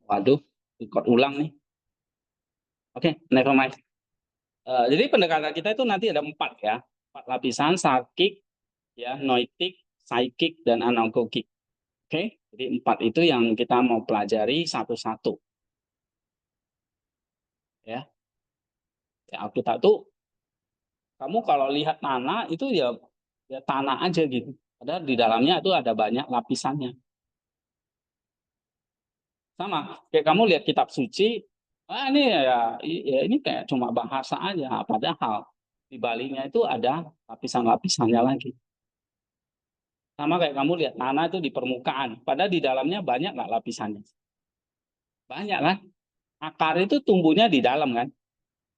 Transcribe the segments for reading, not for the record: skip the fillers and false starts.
Waduh, ikut ulang nih. Oke, never mind. Jadi pendekatan kita itu nanti ada 4 ya. 4 lapisan, sarkik, ya, noetik, psikik, dan anagogik. Oke, jadi 4 itu yang kita mau pelajari satu-satu. Ya, ya kita tuh, kamu kalau lihat tanah itu ya, ya tanah aja gitu. Padahal di dalamnya itu ada banyak lapisannya. Sama, kayak kamu lihat kitab suci, ini ya ini kayak cuma bahasa aja. Padahal di baliknya itu ada lapisan-lapisannya lagi. Sama kayak kamu lihat tanah itu di permukaan, padahal di dalamnya banyak nggak lapisannya? Banyak kan? Akar itu tumbuhnya di dalam kan,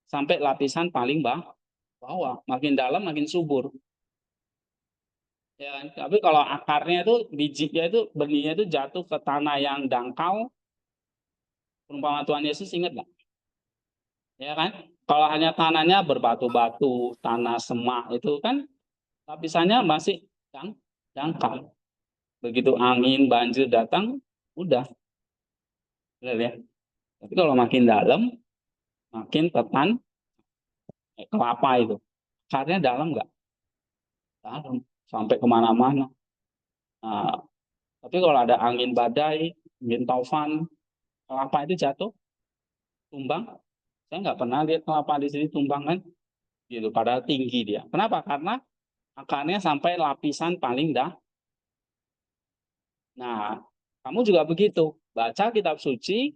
sampai lapisan paling bawah. Makin dalam makin subur. Ya kan? Tapi kalau akarnya itu, bijinya itu, benihnya itu jatuh ke tanah yang dangkal, perumpamaan Tuhan Yesus ingat nggak? Ya kan? Kalau hanya tanahnya berbatu-batu, tanah semak itu kan lapisannya masih dangkal. Begitu angin banjir datang, udah, benar ya. Tapi kalau makin dalam, makin tetan, kelapa itu, akarnya dalam nggak? Dalam, sampai kemana-mana. Nah, tapi kalau ada angin badai, angin taufan, kelapa itu jatuh, tumbang. Saya nggak pernah lihat kelapa di sini tumbang kan, gitu. Padahal tinggi dia. Kenapa? Karena akarnya sampai lapisan paling dah. Nah, kamu juga begitu. Baca kitab suci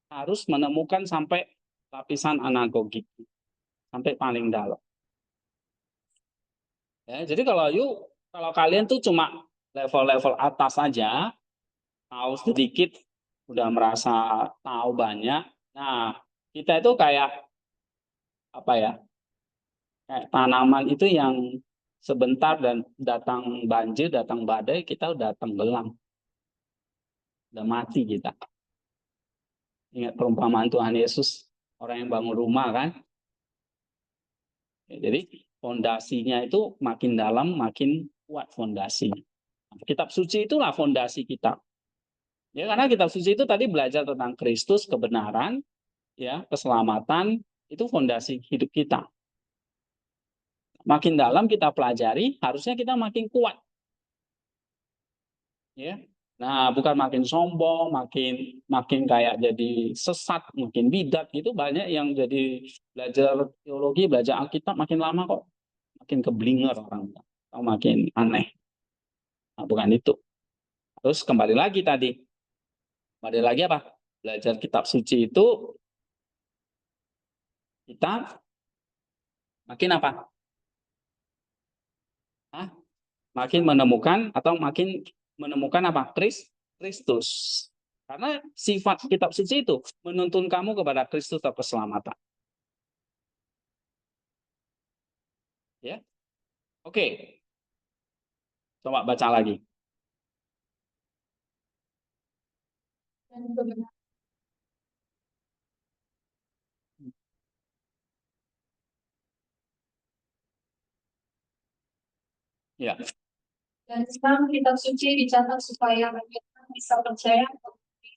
harus menemukan sampai lapisan anagogik, sampai paling dalam. Ya, jadi kalau kalian tuh cuma level-level atas saja, tahu sedikit, udah merasa tahu banyak. Nah, kita itu kayak apa ya? Kayak tanaman itu yang sebentar dan datang banjir, datang badai, kita udah tenggelam, udah mati kita. Ingat perumpamaan Tuhan Yesus, orang yang bangun rumah kan? Ya, jadi fondasinya itu makin dalam, makin kuat fondasi. Kitab suci itulah fondasi kita. Ya, karena kitab suci itu tadi belajar tentang Kristus, kebenaran, ya, keselamatan, itu fondasi hidup kita. Makin dalam kita pelajari, harusnya kita makin kuat. Ya. Nah, bukan makin sombong, makin makin kayak jadi sesat, makin bidat gitu, banyak yang jadi belajar teologi, belajar Alkitab makin lama kok makin keblinger orang, atau makin aneh. Nah, bukan itu. Terus kembali lagi tadi. Kembali lagi apa? Belajar kitab suci itu kita makin apa? Hah? Makin menemukan atau makin menemukan apa? Kristus. Karena sifat kitab suci itu menuntun kamu kepada Kristus atau keselamatan. Ya, oke. Coba baca lagi. Ya. Dan sekarang kitab suci dicatat supaya mereka bisa percaya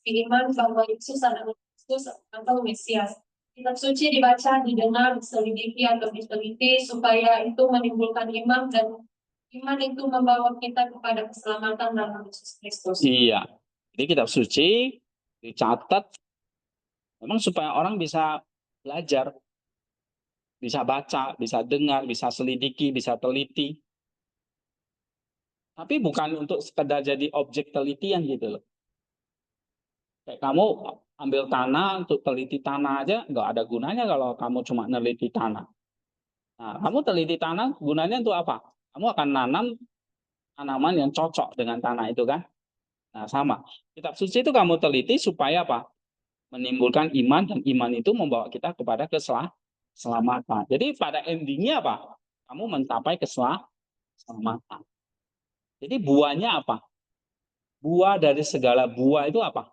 iman bahwa Yesus adalah Kristus atau Mesias. Kitab suci dibaca, didengar, diselidiki atau diteliti supaya itu menimbulkan iman, dan iman itu membawa kita kepada keselamatan dalam Yesus Kristus. Iya. Jadi kitab suci dicatat memang supaya orang bisa belajar, bisa baca, bisa dengar, bisa selidiki, bisa teliti. Tapi bukan untuk sekedar jadi objek telitian gitu loh. Kayak kamu ambil tanah untuk teliti tanah aja nggak ada gunanya kalau kamu cuma neliti tanah. Nah, kamu teliti tanah gunanya untuk apa? Kamu akan nanam tanaman yang cocok dengan tanah itu kan? Nah, sama. Kitab suci itu kamu teliti supaya apa? Menimbulkan iman, dan iman itu membawa kita kepada keselamatan. Jadi pada endingnya apa? Kamu mencapai keselamatan. Jadi buahnya apa? Buah dari segala buah itu apa?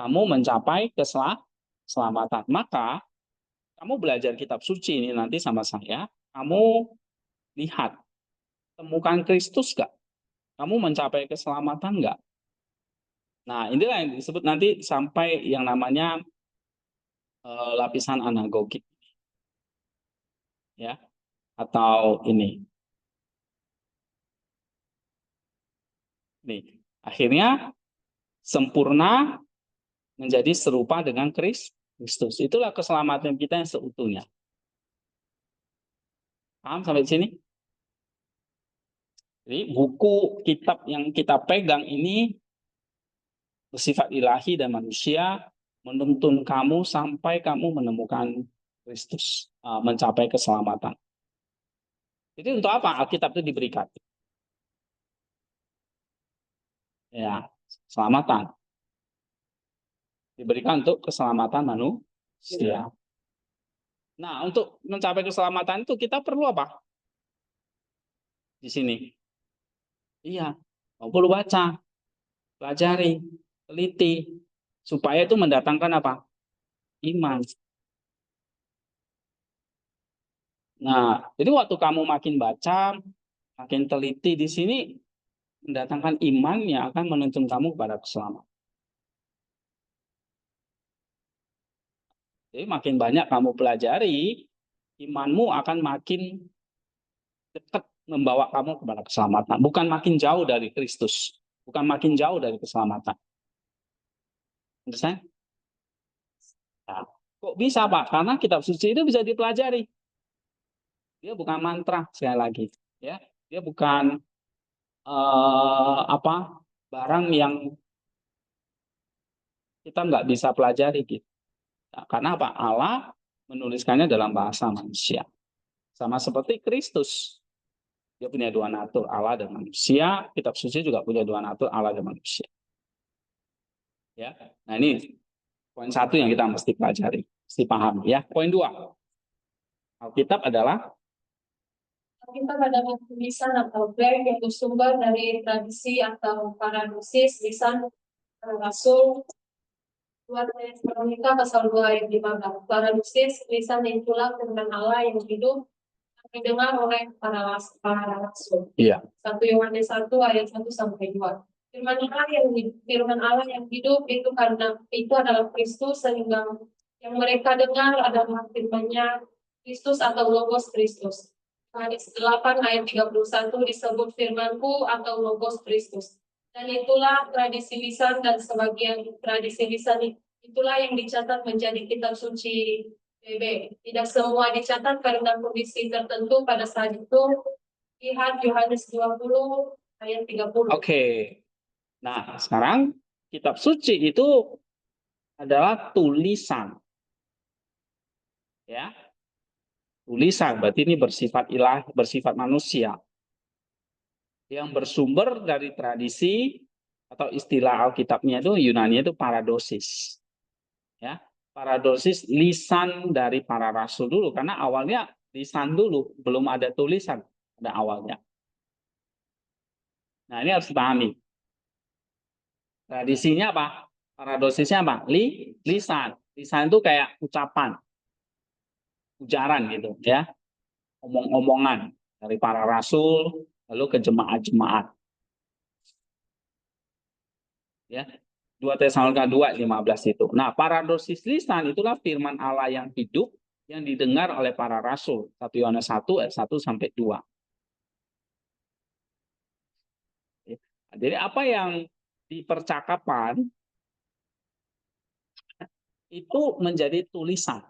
Kamu mencapai keselamatan. Maka kamu belajar kitab suci ini nanti sama saya, kamu lihat, temukan Kristus gak? Kamu mencapai keselamatan nggak? Nah, inilah yang disebut nanti sampai yang namanya lapisan anagogik, ya, atau ini. Nih, akhirnya sempurna menjadi serupa dengan Kristus. Itulah keselamatan kita yang seutuhnya. Paham sampai sini? Jadi buku kitab yang kita pegang ini bersifat ilahi dan manusia, menuntun kamu sampai kamu menemukan Kristus, mencapai keselamatan. Jadi untuk apa Alkitab itu diberikan? Ya, keselamatan. Diberikan untuk keselamatan manusia. Nah, untuk mencapai keselamatan itu kita perlu apa? Di sini. Iya, perlu baca, pelajari, teliti, supaya itu mendatangkan apa? Iman. Nah, jadi waktu kamu makin baca, makin teliti di sini, mendatangkan iman yang akan menuntun kamu kepada keselamatan. Jadi makin banyak kamu pelajari, imanmu akan makin dekat membawa kamu kepada keselamatan. Bukan makin jauh dari Kristus. Bukan makin jauh dari keselamatan. Understand? Nah, kok bisa Pak? Karena kitab suci itu bisa dipelajari. Dia bukan mantra sekali lagi. Ya, dia bukan barang yang kita nggak bisa pelajari gitu. Nah, karena apa? Allah menuliskannya dalam bahasa manusia. Sama seperti Kristus. Dia punya dua natur, Allah dan manusia. Kitab suci juga punya dua natur, Allah dan manusia. Ya. Nah, ini poin satu yang kita mesti pelajari, mesti pahami ya. Poin dua. Alkitab adalah tulisan atau brand yang bersumber dari tradisi atau paradosis lisan Rasul 2 Tesalonika pasal 2 ayat 15. Paradosis lisan itulah firman Allah yang hidup didengar oleh para rasul. Iya. 1 Yohanes 1 ayat 1 sampai 2. Firman Allah yang hidup itu karena itu adalah Kristus, sehingga yang mereka dengar adalah firman-Nya Kristus atau Logos Kristus. Yohanes 8 ayat 31 disebut firmanku atau Logos Kristus. Dan itulah tradisi lisan dan sebagian tradisi lisan itulah yang dicatat menjadi kitab suci BB. Tidak semua dicatat karena kondisi tertentu pada saat itu. Lihat Yohanes 20 ayat 30. Oke. Nah, sekarang kitab suci itu adalah tulisan. Ya. Tulisan berarti ini bersifat ilahi, bersifat manusia. Yang bersumber dari tradisi atau istilah Alkitabnya itu Yunani itu paradosis. Ya. Paradosis lisan dari para rasul dulu karena awalnya lisan dulu, belum ada tulisan pada awalnya. Nah, ini harus dipahami. Tradisinya apa? Paradosisnya apa? Lisan. Lisan itu kayak ucapan, ujaran gitu ya. Omong-omongan dari para rasul lalu ke jemaat-jemaat. Ya. 2 Tesalonika 2:15 itu. Nah, paradosis lisan itulah firman Allah yang hidup yang didengar oleh para rasul. 1 Yohanes 1 ayat 1 sampai 2. Jadi apa yang di percakapan itu menjadi tulisan.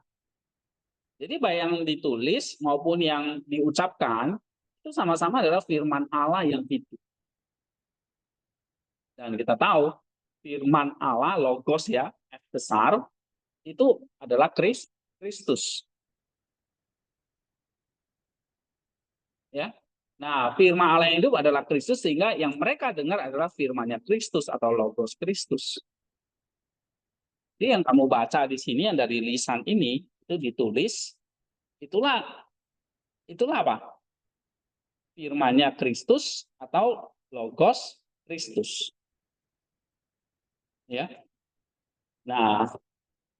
Jadi baik yang ditulis maupun yang diucapkan itu sama-sama adalah firman Allah yang hidup. Dan kita tahu firman Allah logos ya, F besar itu adalah Kristus. Ya. Nah, firman Allah yang hidup adalah Kristus sehingga yang mereka dengar adalah firman-Nya Kristus atau logos Kristus. Jadi yang kamu baca di sini yang dari lisan ini itu ditulis itulah apa? Firman-Nya Kristus atau logos Kristus. Ya. Nah,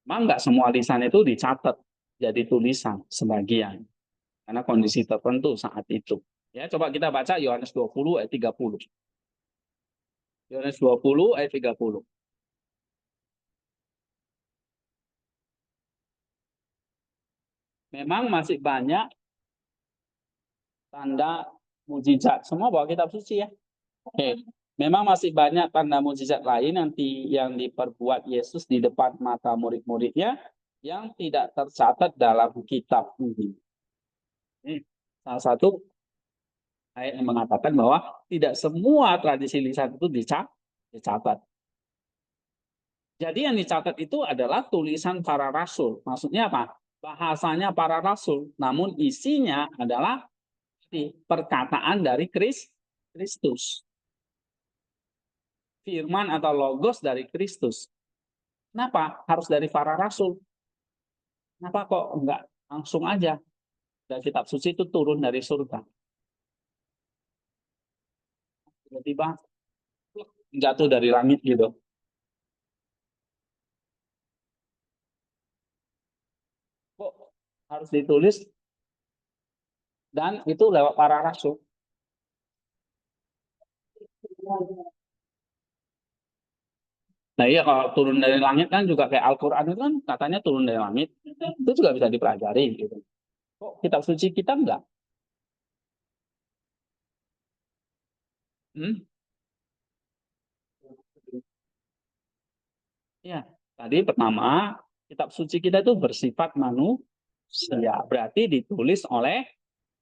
memang nggak semua lisan itu dicatat jadi tulisan sebagian karena kondisi tertentu saat itu. Ya, coba kita baca Yohanes 20 ayat 30. Yohanes 20 ayat 30. memang masih banyak tanda mujizat. Semua bawa kitab suci ya. Oke. Memang masih banyak tanda mujizat lain yang diperbuat Yesus di depan mata murid-muridnya yang tidak tercatat dalam kitab ini. Ini salah satu ayat yang mengatakan bahwa tidak semua tradisi lisan itu dicatat. Jadi yang dicatat itu adalah tulisan para rasul. Maksudnya apa? Bahasanya para rasul, namun isinya adalah perkataan dari Kristus. Firman atau logos dari Kristus. Kenapa harus dari para rasul? Kenapa kok enggak langsung aja dari kitab suci itu turun dari surga? Tiba-tiba jatuh dari langit gitu. Kok harus ditulis dan itu lewat para rasul? Nah iya, kalau turun dari langit kan juga kayak Al-Quran itu kan katanya turun dari langit. Itu juga bisa dipelajari gitu. Kok kitab suci kita enggak? Hmm? Ya, tadi pertama kitab suci kita itu bersifat manusia, berarti ditulis oleh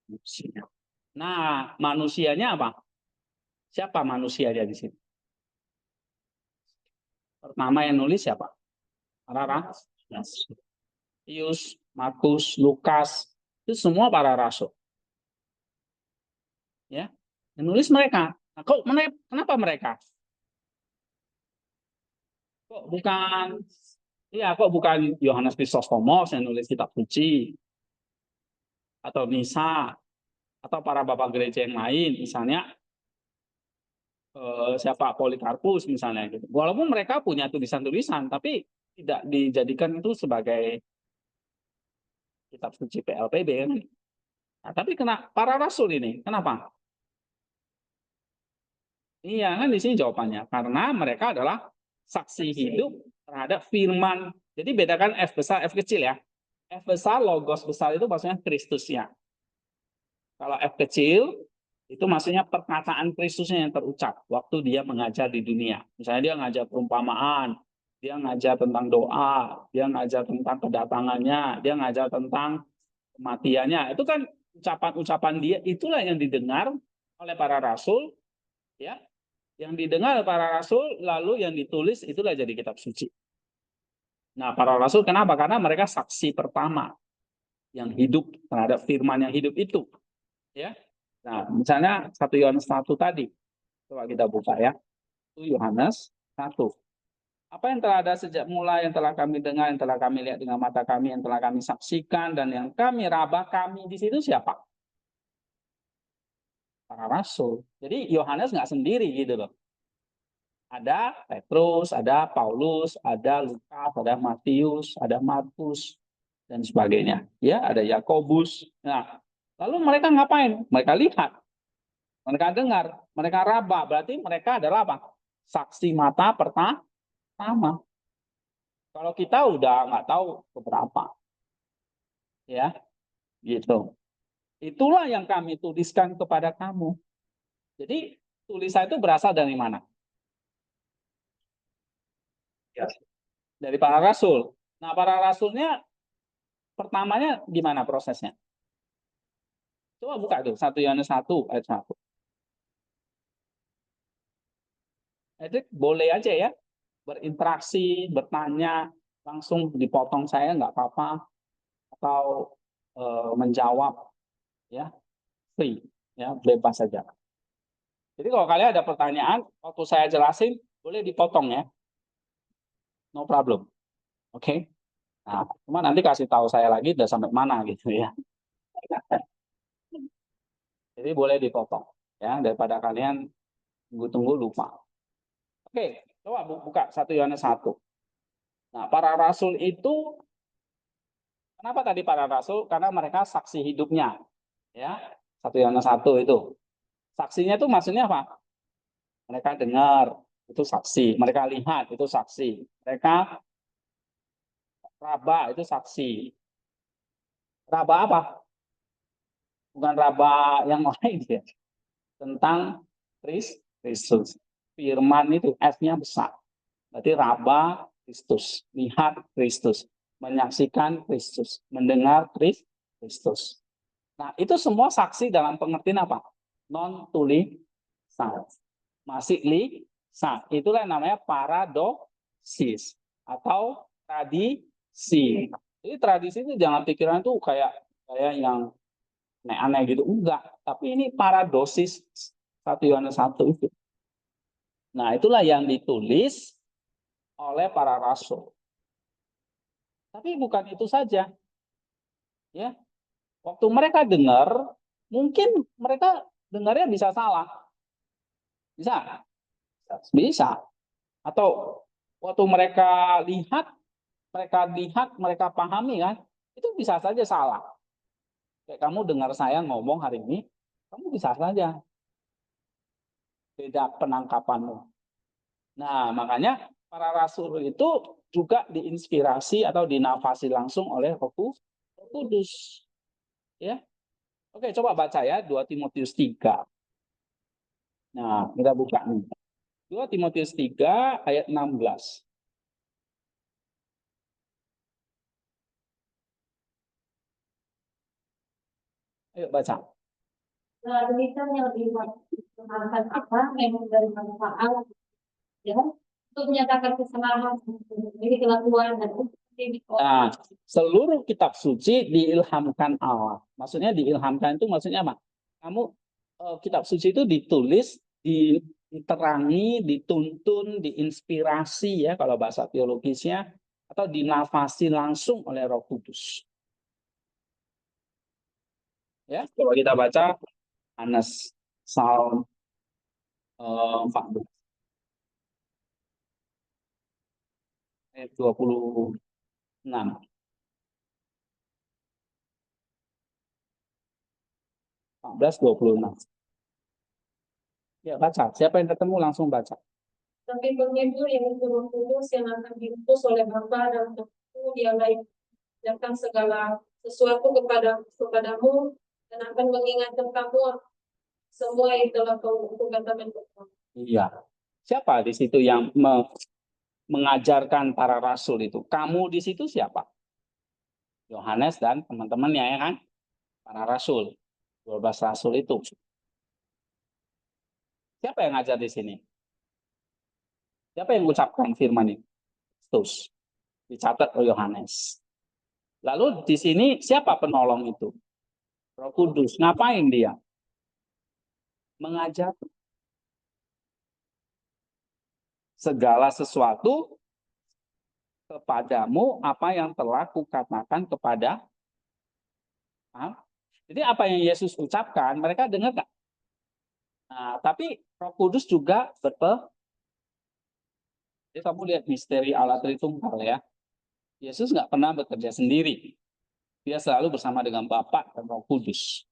manusia. Nah, manusianya apa? Siapa manusianya di sini? Pertama yang nulis siapa? Para rasul. Matius, Markus, Lukas, itu semua para rasul. Ya, yang nulis mereka. Nah, kenapa mereka? Kok bukan kok bukan Yohanes Krisostomos yang nulis kitab suci atau Nisa atau para bapak gereja yang lain, misalnya siapa Polikarpus misalnya gitu. Walaupun mereka punya tulisan-tulisan, tapi tidak dijadikan itu sebagai kitab suci PLPB kan. Nah, tapi para rasul ini, kenapa? Iya kan di sini jawabannya. Karena mereka adalah saksi hidup terhadap firman. Jadi bedakan F besar, F kecil ya. F besar, logos besar itu maksudnya Kristusnya. Kalau F kecil, itu maksudnya perkataan Kristusnya yang terucap waktu dia mengajar di dunia. Misalnya dia ngajar perumpamaan, dia ngajar tentang doa, dia ngajar tentang kedatangannya, dia ngajar tentang kematiannya. Itu kan ucapan-ucapan dia, itulah yang didengar oleh para rasul, ya. Yang didengar oleh para rasul, lalu yang ditulis itulah jadi kitab suci. Nah, para rasul kenapa? Karena mereka saksi pertama yang hidup terhadap firman yang hidup itu, ya. Nah, misalnya 1 Yohanes 1 tadi. Coba kita buka ya. Itu Yohanes 1. Apa yang telah ada sejak mulai, yang telah kami dengar, yang telah kami lihat dengan mata kami, yang telah kami saksikan, dan yang kami raba, kami di situ siapa? Para rasul. Jadi Yohanes nggak sendiri gitu loh. Ada Petrus, ada Paulus, ada Lukas, ada Matius, ada Markus, dan sebagainya. Ya, ada Yakobus. Nah, lalu mereka ngapain? Mereka lihat. Mereka dengar, mereka raba, berarti mereka adalah apa? Saksi mata pertama. Kalau kita udah nggak tahu beberapa, ya, gitu. Itulah yang kami tuliskan kepada kamu. Jadi tulisan itu berasal dari mana? Ya. Dari para rasul. Nah, para rasulnya pertamanya gimana prosesnya? Coba buka tuh 1 Yohanes 1 ayat 1. Itu boleh aja ya berinteraksi, bertanya, langsung dipotong saya nggak apa-apa, atau menjawab, ya, free, ya, bebas saja. Jadi kalau kalian ada pertanyaan, waktu saya jelasin, boleh dipotong ya, no problem, oke? Okay? Nah, cuma nanti kasih tahu saya lagi udah sampai mana gitu ya. Jadi boleh dipotong, ya, daripada kalian tunggu-tunggu lupa. Oke, coba buka 1 Yohanes 1. Nah, para rasul itu, kenapa tadi para rasul? Karena mereka saksi hidupnya, ya. 1 Yohanes 1 itu. Saksinya itu maksudnya apa? Mereka dengar, itu saksi. Mereka lihat, itu saksi. Mereka raba, itu saksi. Raba apa? Bukan raba yang lain ya. Tentang Kristus. Firman itu S-nya besar. Berarti raba Kristus. Lihat Kristus. Menyaksikan Kristus. Mendengar Kristus. Nah, itu semua saksi dalam pengertian apa? Non-tulisan. Masih lisan. Itulah yang namanya paradoksis. Atau tradisi. Jadi tradisi itu jangan pikiran itu kayak yang aneh-aneh gitu. Enggak. Tapi ini paradosis 1 Yohanes 1 itu. Nah, itulah yang ditulis oleh para rasul. Tapi bukan itu saja. Ya. Waktu mereka dengar, mungkin mereka dengarnya bisa salah. Bisa? Bisa. Atau waktu mereka pahami kan, itu bisa saja salah. Kayak kamu dengar saya ngomong hari ini, kamu bisa saja beda penangkapanmu. Nah, makanya para rasul itu juga diinspirasi atau dinafasi langsung oleh Roh Kudus. Ya. Oke, coba baca ya 2 Timotius 3. Nah, kita buka nih. 2 Timotius 3 ayat 16. Ayo baca. Nah, demikian yang dimaksudkan apa memang dari manfaat ya untuk menyatakan kesalahan jadi kelakuan dan Nah, seluruh kitab suci diilhamkan Allah. Maksudnya diilhamkan itu maksudnya apa? Kamu kitab suci itu ditulis, diterangi, dituntun, diinspirasi ya kalau bahasa teologisnya, atau dinafasi langsung oleh Roh Kudus. Ya, kalau kita baca Yohanes Psalm 14 ayat 26. 14:26. Ya, baca. Siapa yang ketemu langsung baca. tapi penghibur yang Roh Kudus yang akan diutus oleh Bapa dan Tentu dia baik mengajarkan segala sesuatu kepadamu dan akan mengingatkan kamu semua yang telah kau katakan kepadamu. Iya. Siapa di situ yang mengajarkan para rasul itu? Kamu di situ siapa? Yohanes dan teman-temannya ya kan? Para rasul. 12 rasul itu. Siapa yang ngajar di sini? Siapa yang mengucapkan firman itu? Kristus. Dicatat oleh Yohanes. Lalu di sini siapa penolong itu? Roh Kudus. Ngapain dia? Mengajar segala sesuatu kepadamu apa yang telah kukatakan kepada. Jadi apa yang Yesus ucapkan mereka dengar nggak? Nah, tapi Roh Kudus juga jadi kamu lihat misteri Allah Tritunggal ya. Yesus nggak pernah bekerja sendiri. Dia selalu bersama dengan Bapa dan Roh Kudus.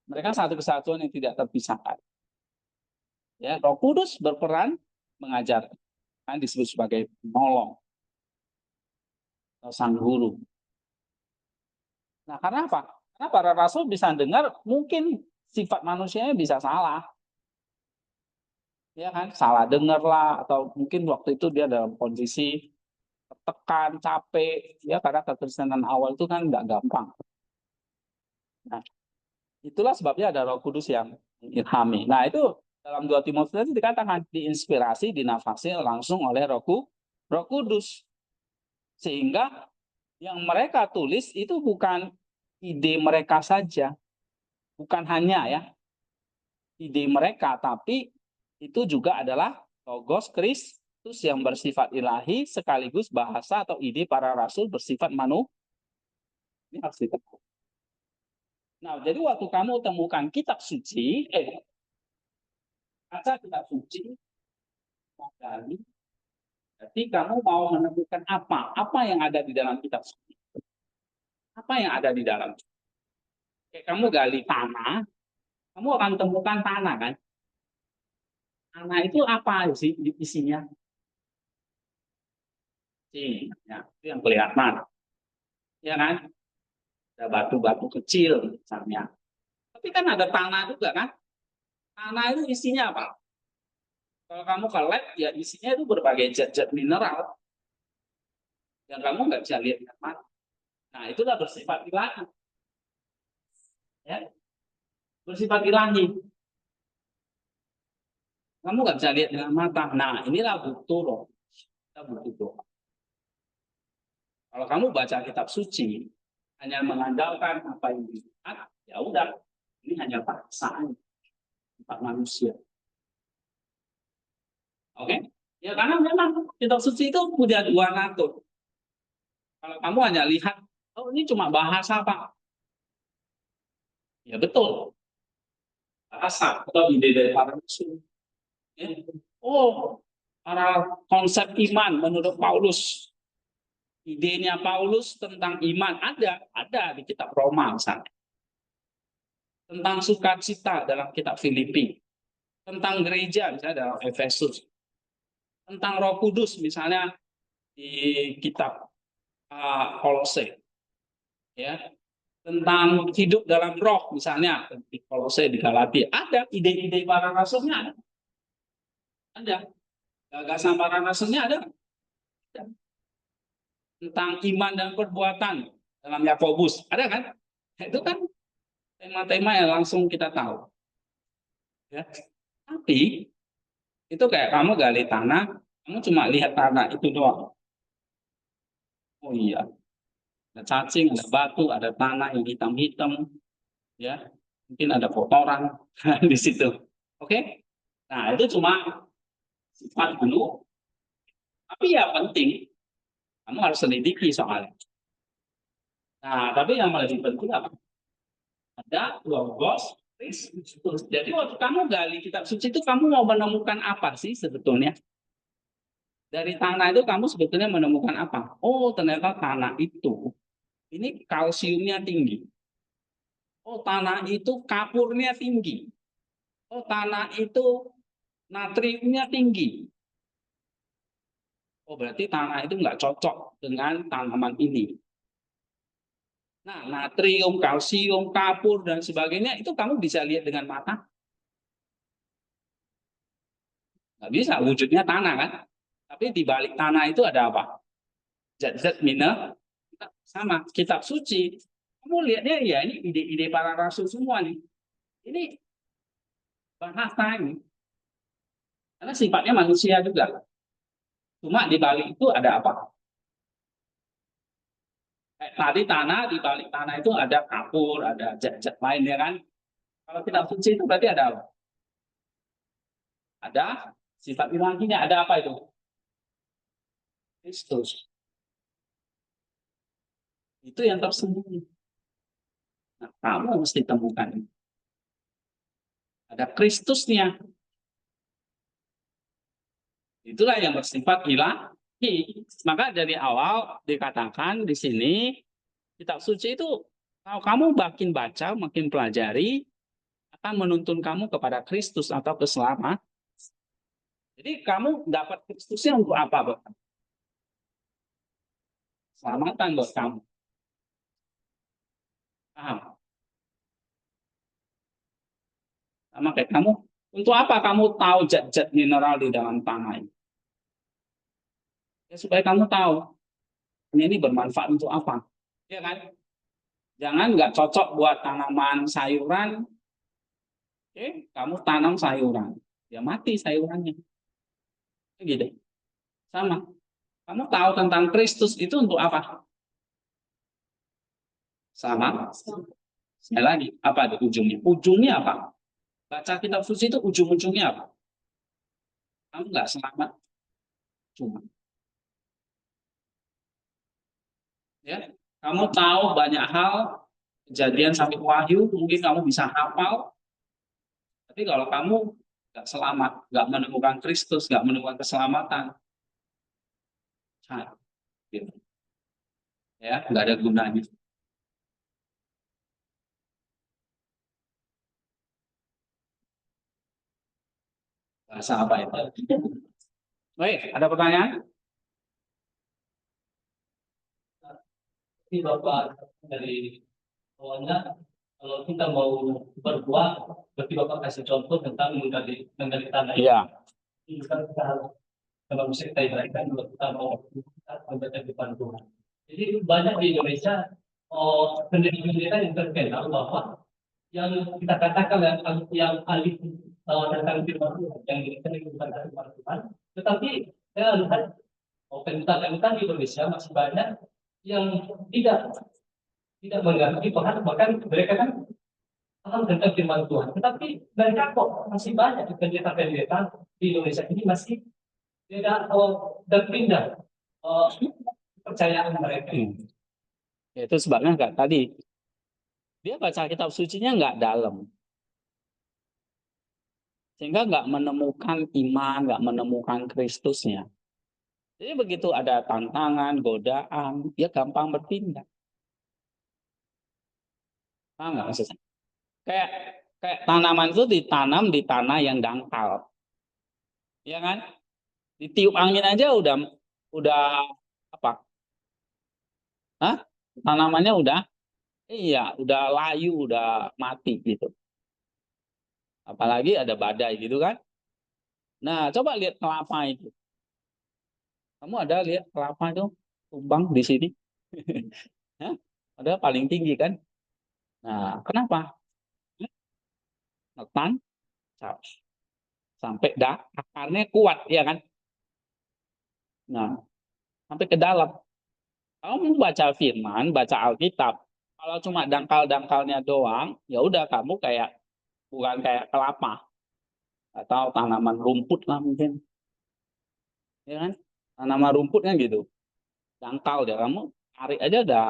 Mereka satu kesatuan yang tidak terpisahkan. Ya, Roh Kudus berperan mengajar, kan disebut sebagai penolong atau sang guru. Nah, karena apa? Karena para rasul bisa dengar, mungkin sifat manusianya bisa salah. Ya kan, salah dengar lah, atau mungkin waktu itu dia dalam kondisi tertekan, capek, ya karena kekristenan awal itu kan nggak gampang. Nah, itulah sebabnya ada Roh Kudus yang ilhami. Nah, itu dalam 2 Timotius itu dikatakan diinspirasi, dinafasi langsung oleh Roh Kudus. Sehingga yang mereka tulis itu bukan ide mereka saja, bukan hanya ya ide mereka, tapi itu juga adalah logos Kristus yang bersifat ilahi sekaligus bahasa atau ide para rasul bersifat manusia. Ini harus diketahui. Nah, jadi waktu kamu temukan kitab suci, baca kitab suci, gali, jadi kamu mau menemukan apa yang ada di dalam kitab suci, apa yang ada di dalam. Kayak kamu gali tanah, kamu akan temukan tanah kan. Tanah itu apa sih isinya? Ya, itu yang kelihatan, ya kan? ada batu-batu kecil misalnya. Tapi kan ada tanah juga kan? Tanah itu isinya apa? Kalau kamu ke lab, ya isinya itu berbagai zat-zat mineral yang kamu nggak bisa lihat dengan mata. Nah, itulah bersifat ilahi. Ya, bersifat ilahi. Kamu nggak bisa lihat dengan mata. Nah, inilah butuh roh. Kita butuh doa. Kalau kamu baca kitab suci, hanya mengandalkan apa yang dilihat, ya udah, ini hanya paksaan empat manusia. Oke? Ya karena memang kitab suci itu punya dua natur. Kalau kamu hanya lihat, oh ini cuma bahasa Pak. Ya betul, bahasa atau ide dari para rasul. Ya. Oh, para konsep iman menurut Paulus. Idenya Paulus tentang iman ada di kitab Roma misalnya. Tentang sukacita dalam kitab Filipi. Tentang gereja misalnya dalam Efesus. Tentang Roh Kudus misalnya di kitab Kolose. Ya. Tentang hidup dalam roh misalnya di Kolose, di Galatia. Ada ide-ide para rasulnya ada. Gagasan para rasulnya ada. Tentang iman dan perbuatan dalam Yakobus ada kan? Itu kan tema-tema yang langsung kita tahu. Ya. Tapi itu kayak kamu gali tanah, kamu cuma lihat tanah itu doang. Oh iya, ada cacing, ada batu, ada tanah yang hitam-hitam, ya, mungkin ada kotoran di situ. Oke? Nah itu cuma sifat dulu, tapi ya penting. Kamu harus selidiki soalnya. Nah, tapi yang lebih penting apa? Ada logos, Kristus. Jadi waktu kamu gali kitab suci itu kamu mau menemukan apa sih sebetulnya? Dari tanah itu kamu sebetulnya menemukan apa? Oh, ternyata tanah itu ini kalsiumnya tinggi. Oh, tanah itu kapurnya tinggi. Oh, tanah itu natriumnya tinggi. Oh, berarti tanah itu nggak cocok dengan tanaman ini. Nah, natrium, kalsium, kapur, dan sebagainya itu kamu bisa lihat dengan mata. Nggak bisa, wujudnya tanah kan. Tapi di balik tanah itu ada apa? Zat-zat mineral. Sama, kitab suci. Kamu lihatnya ya ini ide-ide para rasul semua nih. Ini bahasa ini. Karena sifatnya manusia juga. Cuma di balik itu ada apa? Kayak tadi tanah, di balik tanah itu ada kapur, ada zat-zat lain ya kan. Kalau kitab suci itu berarti ada apa? Ada sifat ilahinya, ada apa itu? Kristus. Itu yang tersembunyi. Nah, kamu mesti temukan. Ada Kristusnya. Itulah yang bersifat ilahi. Maka dari awal dikatakan di sini kitab suci itu kalau kamu makin baca, makin pelajari akan menuntun kamu kepada Kristus atau keselamatan. Jadi kamu dapat Kristusnya untuk apa, Bro? Selamatan buat kamu. Paham? Sama kayak kamu. Untuk apa kamu tahu zat-zat mineral di dalam tanah ini? Ya, supaya kamu tahu ini bermanfaat untuk apa. Ya kan? Jangan nggak cocok buat tanaman sayuran. Oke, kamu tanam sayuran. Ya mati sayurannya. Gitu. Sama. Kamu tahu tentang Kristus itu untuk apa? Sama. Sekali lagi, apa itu ujungnya? Ujungnya apa? Baca kitab suci itu ujung-ujungnya apa? Kamu nggak selamat. Cuma. Ya, kamu tahu banyak hal, kejadian sampai wahyu, mungkin kamu bisa hafal. Tapi kalau kamu nggak selamat, nggak menemukan Kristus, nggak menemukan keselamatan, gitu. Ya, nggak ada gunanya. Bahasa apa itu? Baik, ada pertanyaan? Ini Bapak dari Awalnya kalau kita mau berbuat, berarti Bapak kasih contoh tentang menggali tanah. Iya. Misalkan kita harus kalau musik kita ibaratkan kalau kita mau membaca depan Tuhan. Jadi banyak di Indonesia pendeta-pendeta yang terkenal bahwa yang kita katakan yang alih tentang firman Tuhan, yang dikatakan tentang firman Tuhan, tetapi saya lihat pendeta-pendeta di Indonesia masih banyak yang tidak mengerti Tuhan, bahkan mereka kan paham tentang firman Tuhan, tetapi mereka kok masih banyak pendeta-pendeta di Indonesia ini masih tidak terpindah kepercayaan mereka. Itu sebabnya enggak tadi dia baca kitab sucinya nggak dalam, sehingga nggak menemukan iman, nggak menemukan Kristusnya. Jadi begitu ada tantangan, godaan, dia gampang berpindah. Paham nggak maksudnya? Kayak tanaman itu ditanam di tanah yang dangkal, ya kan? Ditiup angin aja udah apa? Hah? Tanamannya udah layu, udah mati gitu. Apalagi ada badai gitu kan? Nah, coba lihat kelapa itu. Kamu ada lihat kelapa itu tumbang di sini? Hah? Ada paling tinggi kan? Nah, kenapa? Netan sampai akarnya kuat, ya kan? Nah, sampai ke dalam. Kamu baca firman, baca Alkitab. Kalau cuma dangkal-dangkalnya doang, ya udah kamu bukan kayak kelapa atau tanaman rumput lah mungkin, ya kan? Tanaman rumput kan gitu, dangkal dia, kamu tarik aja udah.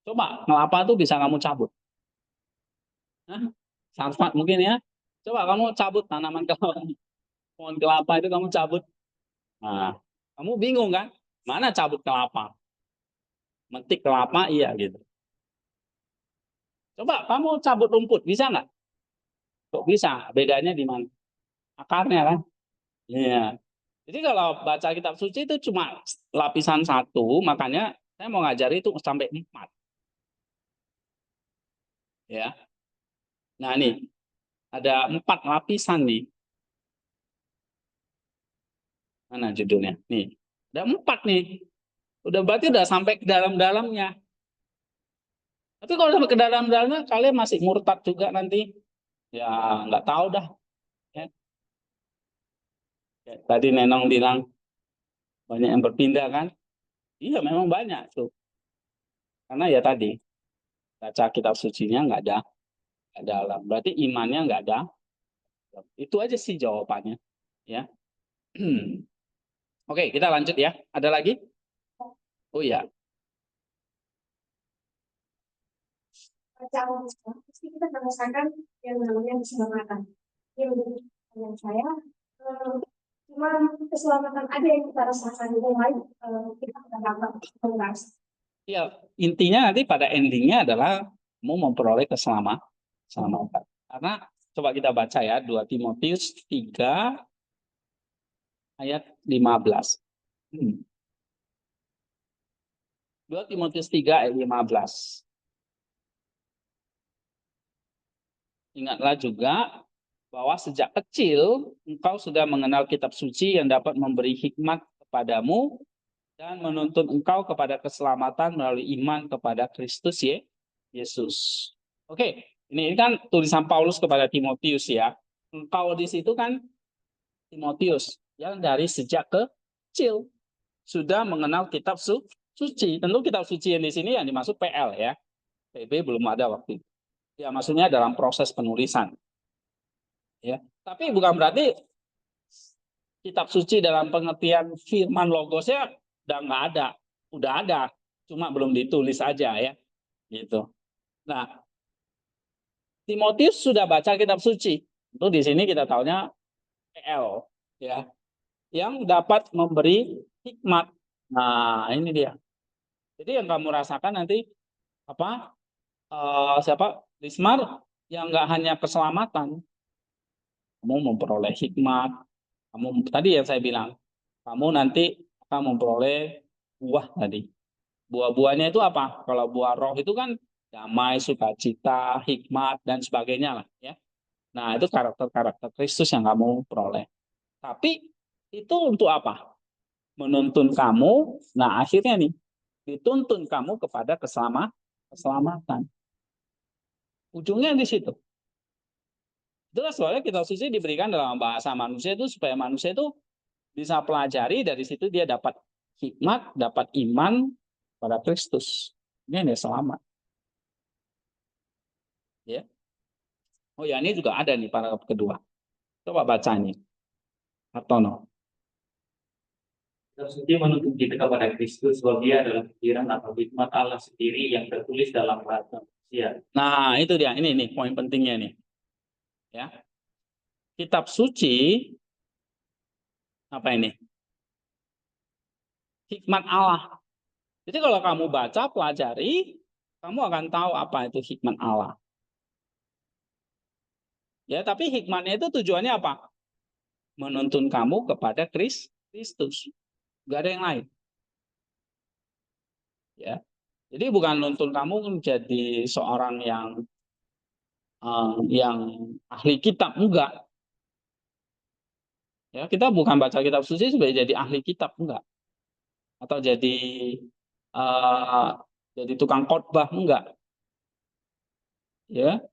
Coba kelapa tuh bisa kamu cabut. Hah? Salfat mungkin ya. Coba kamu cabut tanaman kelapa, pohon kelapa itu kamu cabut. Nah, kamu bingung kan? Mana cabut kelapa? Metik kelapa iya gitu. Coba kamu cabut rumput, bisa nggak? Kok bisa? Bedanya di mana? Akarnya kan? Iya. Jadi kalau baca kitab suci itu cuma lapisan satu, makanya saya mau ngajari itu sampai 4. Ya. Nah nih, ada 4 lapisan nih. Mana judulnya? Nih, ada 4 nih. Udah berarti udah sampai ke dalam-dalamnya. Tapi kalau sampai ke dalam-dalamnya, kalian masih murtad juga nanti. Ya, nggak tahu dah. Ya. Ya, tadi Nenong bilang, banyak yang berpindah kan? Iya, memang banyak tuh. Karena ya tadi, baca kitab sucinya nggak ada dalam. Berarti imannya nggak ada. Itu aja sih jawabannya. Ya. Oke, kita lanjut ya. Ada lagi? Oh ya. Baca pasti kita merasakan yang namanya keselamatan. Yang menjadi pertanyaan saya, cuma keselamatan ada yang kita rasakan, yang lain kita tidak dapat merasa. Ya, intinya nanti pada endingnya adalah mau memperoleh keselamatan. Karena coba kita baca ya 2 Timotius 3 ayat 15. 2 Timotius 3 ayat 15. Ingatlah juga bahwa sejak kecil engkau sudah mengenal kitab suci yang dapat memberi hikmat kepadamu dan menuntun engkau kepada keselamatan melalui iman kepada Kristus Yesus. Oke, ini kan tulisan Paulus kepada Timotius ya. Engkau di situ kan Timotius yang dari sejak kecil sudah mengenal kitab suci. Tentu kitab suci yang di sini yang dimaksud PL ya. PB belum ada waktu itu. Ya maksudnya dalam proses penulisan. Ya. Tapi bukan berarti kitab suci dalam pengertian firman logosnya udah nggak ada. Udah ada, cuma belum ditulis aja ya. Gitu. Nah, Timotius sudah baca kitab suci. Itu di sini kita tahunya PL ya. Yang dapat memberi hikmat. Nah, ini dia. Jadi yang kamu rasakan nanti apa? Siapa? Lismar yang nggak hanya keselamatan, kamu memperoleh hikmat. Kamu tadi yang saya bilang, kamu nanti akan memperoleh buah tadi. Buah-buahnya itu apa? Kalau buah roh itu kan damai, sukacita, hikmat, dan sebagainya lah ya. Nah, itu karakter-karakter Kristus yang kamu peroleh. Tapi itu untuk apa? Menuntun kamu, nah akhirnya nih, dituntun kamu kepada keselamatan. Ujungnya di situ. Itulah soalnya kitab suci diberikan dalam bahasa manusia itu supaya manusia itu bisa pelajari, dari situ dia dapat hikmat, dapat iman pada Kristus. Ini yang selamat. Ya. Oh ya, ini juga ada nih paragraf kedua. Coba baca nih. Hartono. Kitab suci menuntun kita kepada Kristus bahwa dia adalah pikiran atau hikmat Allah sendiri yang tertulis dalam bahasa manusia. Nah, itu dia. Ini nih poin pentingnya nih. Ya. Kitab suci apa ini? Hikmat Allah. Jadi kalau kamu baca, pelajari, kamu akan tahu apa itu hikmat Allah. Ya, tapi hikmatnya itu tujuannya apa? Menuntun kamu kepada Kristus. Gak ada yang lain. Ya. Jadi bukan nuntun kamu menjadi seorang yang ahli kitab, enggak. Ya, kita bukan baca kitab suci supaya jadi ahli kitab, enggak. Atau uh, jadi tukang khotbah, enggak. Ya,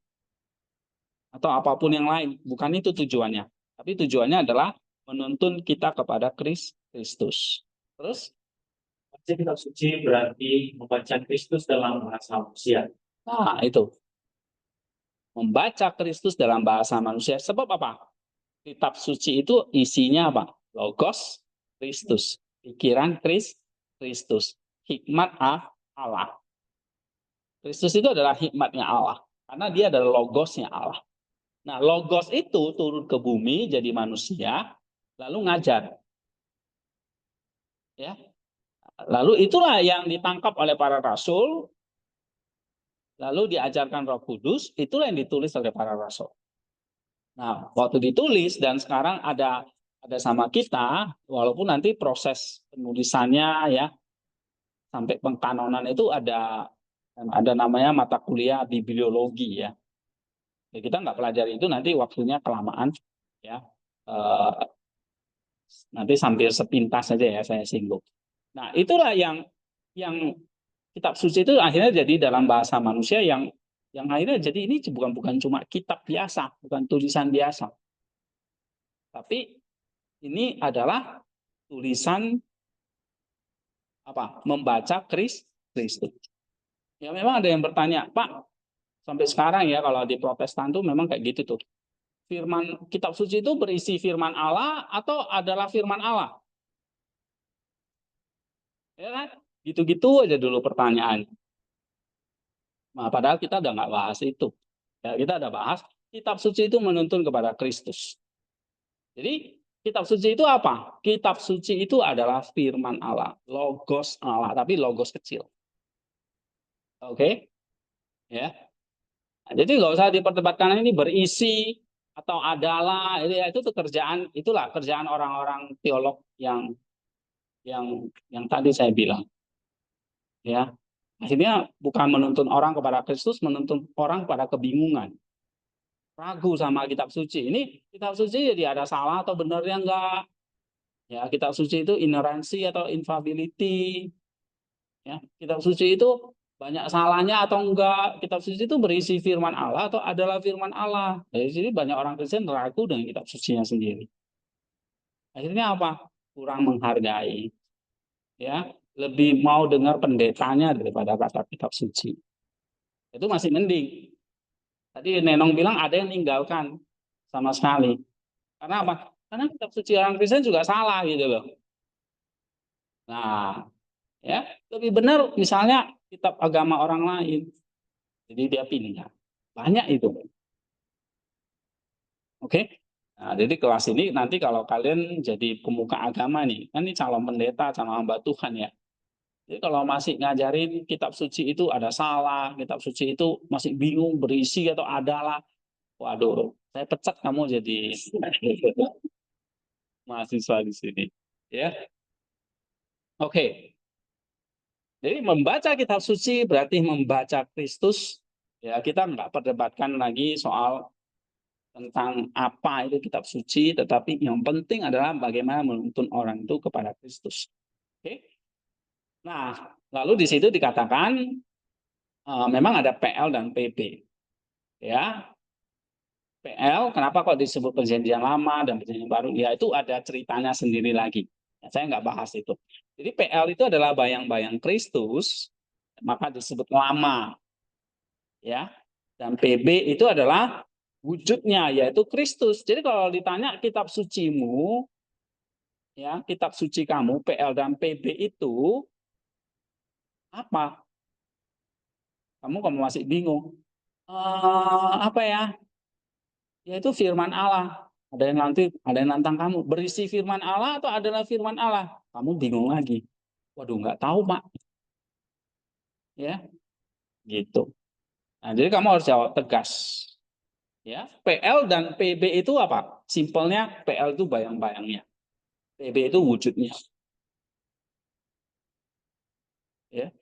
atau apapun yang lain, bukan itu tujuannya. Tapi tujuannya adalah menuntun kita kepada Kristus. Terus, Baca kitab suci berarti membaca Kristus dalam bahasa manusia. nah itu. Membaca Kristus dalam bahasa manusia. Sebab apa? Kitab suci itu isinya apa? Logos Kristus. Pikiran Kristus. Hikmat Allah. Kristus itu adalah hikmatnya Allah. Karena dia adalah logosnya Allah. Nah, logos itu turun ke bumi jadi manusia, lalu ngajar. Ya. Lalu itulah yang ditangkap oleh para rasul, lalu diajarkan Roh Kudus, itulah yang ditulis oleh para rasul. Nah, waktu ditulis dan sekarang ada sama kita, walaupun nanti proses penulisannya ya sampai pengkanonan itu ada namanya mata kuliah bibliologi ya. Ya kita nggak pelajari itu, nanti waktunya kelamaan ya. Nanti sambil sepintas saja ya saya singgung. Nah, itulah yang kitab suci itu akhirnya jadi dalam bahasa manusia yang akhirnya jadi ini bukan cuma kitab biasa, bukan tulisan biasa. Tapi ini adalah tulisan apa? Membaca Kristus. Ya memang ada yang bertanya, Pak, sampai sekarang ya kalau di Protestan tuh memang kayak gitu tuh. Firman kitab suci itu berisi firman Allah atau adalah firman Allah? Ya kan? Gitu-gitu aja dulu pertanyaan. Nah, padahal kita udah nggak bahas itu. Ya, kita udah bahas kitab suci itu menuntun kepada Kristus. Jadi kitab suci itu apa? Kitab suci itu adalah firman Allah, logos Allah, tapi logos kecil. Oke? Ya. Nah, jadi nggak usah diperdebatkan ini berisi atau adalah itu itulah kerjaan orang-orang teolog yang tadi saya bilang. Ya. Akhirnya bukan menuntun orang kepada Kristus, menuntun orang pada kebingungan. Ragu sama kitab suci. Ini kitab suci jadi ada salah atau benarnya enggak? Ya, kitab suci itu inerrancy atau infallibility. Ya, kitab suci itu banyak salahnya atau enggak? Kitab suci itu berisi firman Allah atau adalah firman Allah? Dari sini banyak orang Kristen ragu dengan kitab sucinya sendiri. Akhirnya apa? Kurang menghargai. Ya, lebih mau dengar pendetanya daripada kata kitab suci. Itu masih mending. Tadi Nenong bilang ada yang meninggalkan sama sekali. Karena apa? Karena kitab suci orang Kristen juga salah gitu loh. Nah, ya lebih benar misalnya kitab agama orang lain. Jadi dia pindah. Banyak itu. Oke? Nah, jadi kelas ini nanti kalau kalian jadi pemuka agama nih, kan ini calon pendeta, calon hamba Tuhan ya. Jadi kalau masih ngajarin kitab suci itu ada salah, kitab suci itu masih bingung berisi atau adalah, waduh, saya pecat kamu jadi mahasiswa di sini. Ya, oke. Jadi membaca kitab suci berarti membaca Kristus. Ya, kita nggak perdebatkan lagi soal tentang apa itu kitab suci, tetapi yang penting adalah bagaimana menuntun orang itu kepada Kristus. Oke. Nah, lalu di situ dikatakan memang ada PL dan PB. Ya, PL kenapa kok disebut perjanjian lama dan perjanjian baru? Ya itu ada ceritanya sendiri lagi. Ya, saya nggak bahas itu. Jadi PL itu adalah bayang-bayang Kristus, maka disebut lama. Ya, dan PB itu adalah wujudnya, yaitu Kristus. Jadi kalau ditanya kitab sucimu, ya kitab suci kamu PL dan PB itu apa? Kamu masih bingung. Apa ya? Yaitu firman Allah. Ada yang nantang kamu. Berisi firman Allah atau adalah firman Allah? Kamu bingung lagi. Waduh, nggak tahu, Pak. Ya, gitu. Nah, jadi kamu harus jawab tegas. Ya, PL dan PB itu apa? Simpelnya PL itu bayang-bayangnya. PB itu wujudnya. Ya.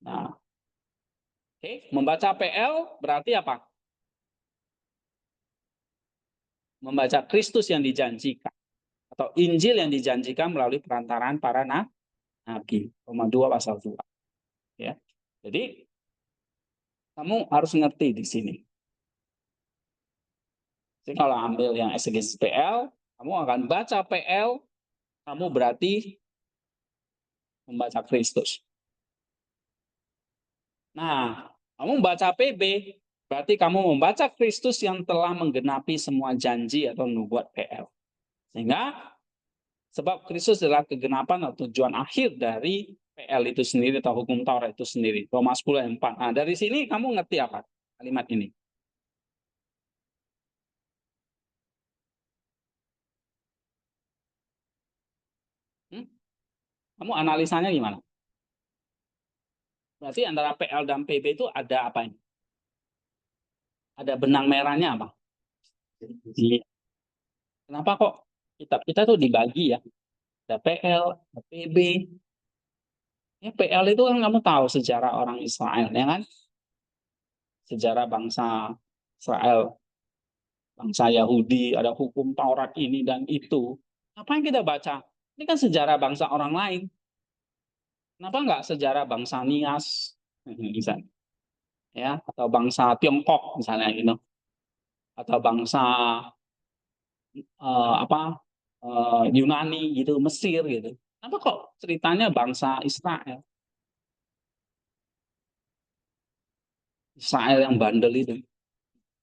Nah, oke, membaca PL berarti apa? Membaca Kristus yang dijanjikan atau Injil yang dijanjikan melalui perantaraan para nabi. Roma 2 pasal 2. Ya. Jadi kamu harus ngerti di sini. Jadi kalau ambil yang exegesis PL, kamu akan baca PL, kamu berarti membaca Kristus. Nah, kamu membaca PB, berarti kamu membaca Kristus yang telah menggenapi semua janji atau nubuat PL. Sehingga sebab Kristus adalah kegenapan atau tujuan akhir dari PL itu sendiri atau hukum Taurat itu sendiri. Roma 10 ayat 4. Nah, dari sini kamu ngerti apa kalimat ini? Hmm? Kamu analisanya gimana? Berarti antara PL dan PB itu ada apa ini? Ada benang merahnya apa? Iya. Kenapa kok kitab kita tuh dibagi ya? Ada PL, ada PB. Ya, PL itu kan kamu tahu sejarah orang Israel, ya kan? Sejarah bangsa Israel, bangsa Yahudi, ada hukum Taurat ini dan itu. Apa yang kita baca? Ini kan sejarah bangsa orang lain. Kenapa nggak sejarah bangsa Nias, misalnya, ya, atau bangsa Tiongkok misalnya gitu, atau bangsa apa Yunani gitu, Mesir gitu. Kenapa kok ceritanya bangsa Israel? Israel yang bandel itu.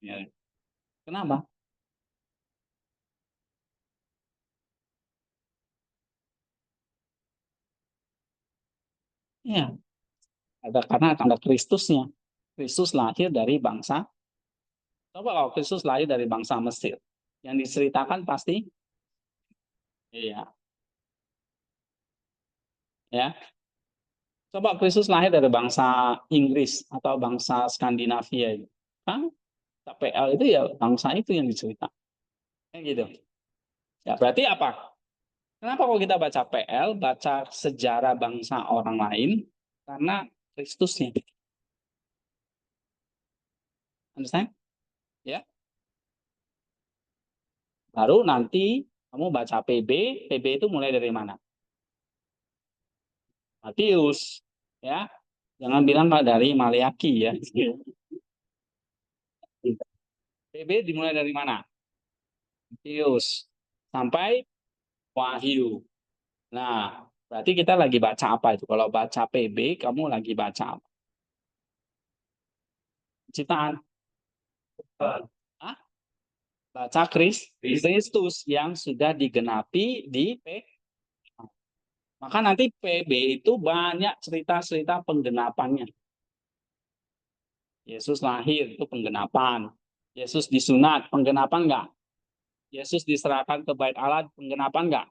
Ya. Kenapa? Ya, karena ada Kristusnya. Kristus lahir dari bangsa. Coba kalau Kristus lahir dari bangsa Mesir, yang diceritakan pasti, iya, ya. Coba Kristus lahir dari bangsa Inggris atau bangsa Skandinavia, kan? PL itu ya bangsa itu yang diceritakan, kayak gitu. Ya berarti apa? Kenapa kalau kita baca PL, baca sejarah bangsa orang lain? Karena Kristusnya. Understand? Ya. Baru nanti kamu baca PB, PB itu mulai dari mana? Matius, ya. Jangan bilang dari Maleaki ya. PB dimulai dari mana? Matius sampai Wahyu. Nah, berarti kita lagi baca apa itu? Kalau baca PB, kamu lagi baca apa? Ciptaan. Hah? Baca Kristus yang sudah digenapi di P. Maka nanti PB itu banyak cerita-cerita penggenapannya. Yesus lahir itu penggenapan. Yesus disunat, penggenapan enggak? Yesus diserahkan ke bait Allah, penggenapan enggak?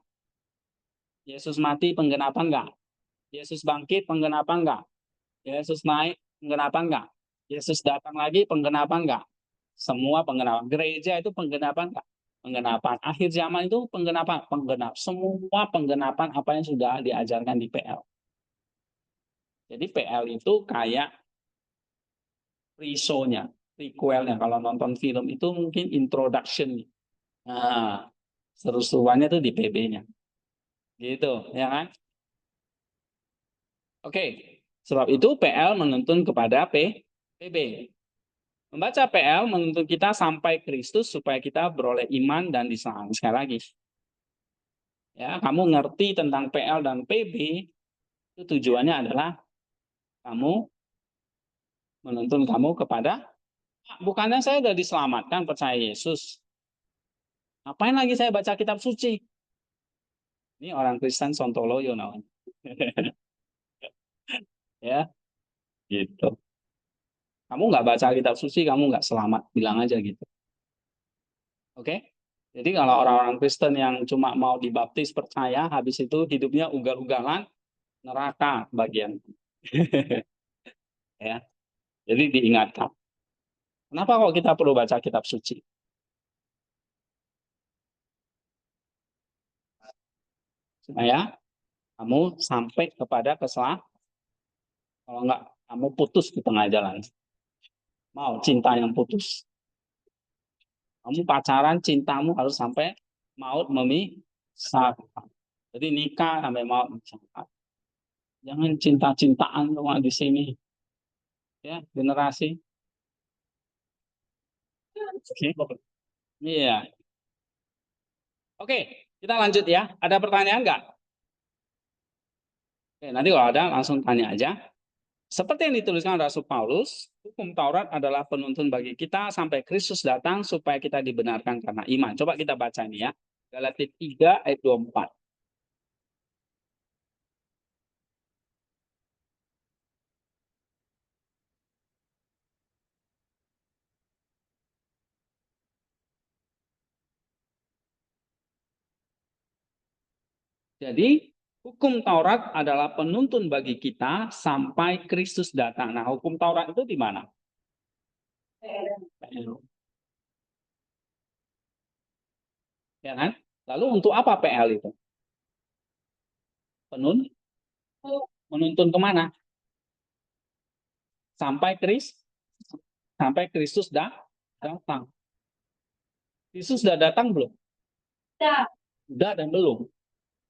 Yesus mati, penggenapan enggak? Yesus bangkit, penggenapan enggak? Yesus naik, penggenapan enggak? Yesus datang lagi, penggenapan enggak? Semua penggenapan. Gereja itu penggenapan enggak? Penggenapan. Akhir zaman itu penggenapan. Penggenap. Semua penggenapan apa yang sudah diajarkan di PL. Jadi PL itu kayak pre-show-nya, prequel-nya. Kalau nonton film itu mungkin introduction. Nah, seru-seruannya tuh di PB-nya. Gitu, ya kan? Oke, sebab itu PL menuntun kepada PB. Membaca PL menuntun kita sampai Kristus supaya kita beroleh iman dan diselamatkan. Sekali lagi, ya, kamu ngerti tentang PL dan PB, itu tujuannya adalah kamu menuntun kamu kepada, bukannya saya sudah diselamatkan percaya Yesus. Ngapain lagi saya baca kitab suci? Ini orang Kristen sontoloyo namanya. Ya, gitu. Kamu nggak baca kitab suci, kamu nggak selamat. Bilang aja gitu. Oke? Jadi kalau orang-orang Kristen yang cuma mau dibaptis percaya, habis itu hidupnya ugal-ugalan, neraka bagian. Ya, jadi diingatkan. Kenapa kok kita perlu baca kitab suci? Supaya kamu sampai kepada kesalahan. Kalau enggak, kamu putus di tengah jalan. Mau cinta yang putus. Kamu pacaran, cintamu harus sampai maut memisahkan. Jadi nikah sampai maut memisahkan. Jangan cinta-cintaan doang di sini. Ya, generasi. Iya. Oke, kita lanjut ya. Ada pertanyaan nggak? Oke, nanti kalau ada langsung tanya aja. Seperti yang dituliskan Rasul Paulus, hukum Taurat adalah penuntun bagi kita sampai Kristus datang supaya kita dibenarkan karena iman. Coba kita baca ini ya. Galatia 3 ayat 24. Jadi, hukum Taurat adalah penuntun bagi kita sampai Kristus datang. Nah, hukum Taurat itu di mana? Ya kan? Lalu untuk apa PL itu? Menuntun kemana? Sampai Kristus datang. Kristus sudah datang belum? Sudah dan belum.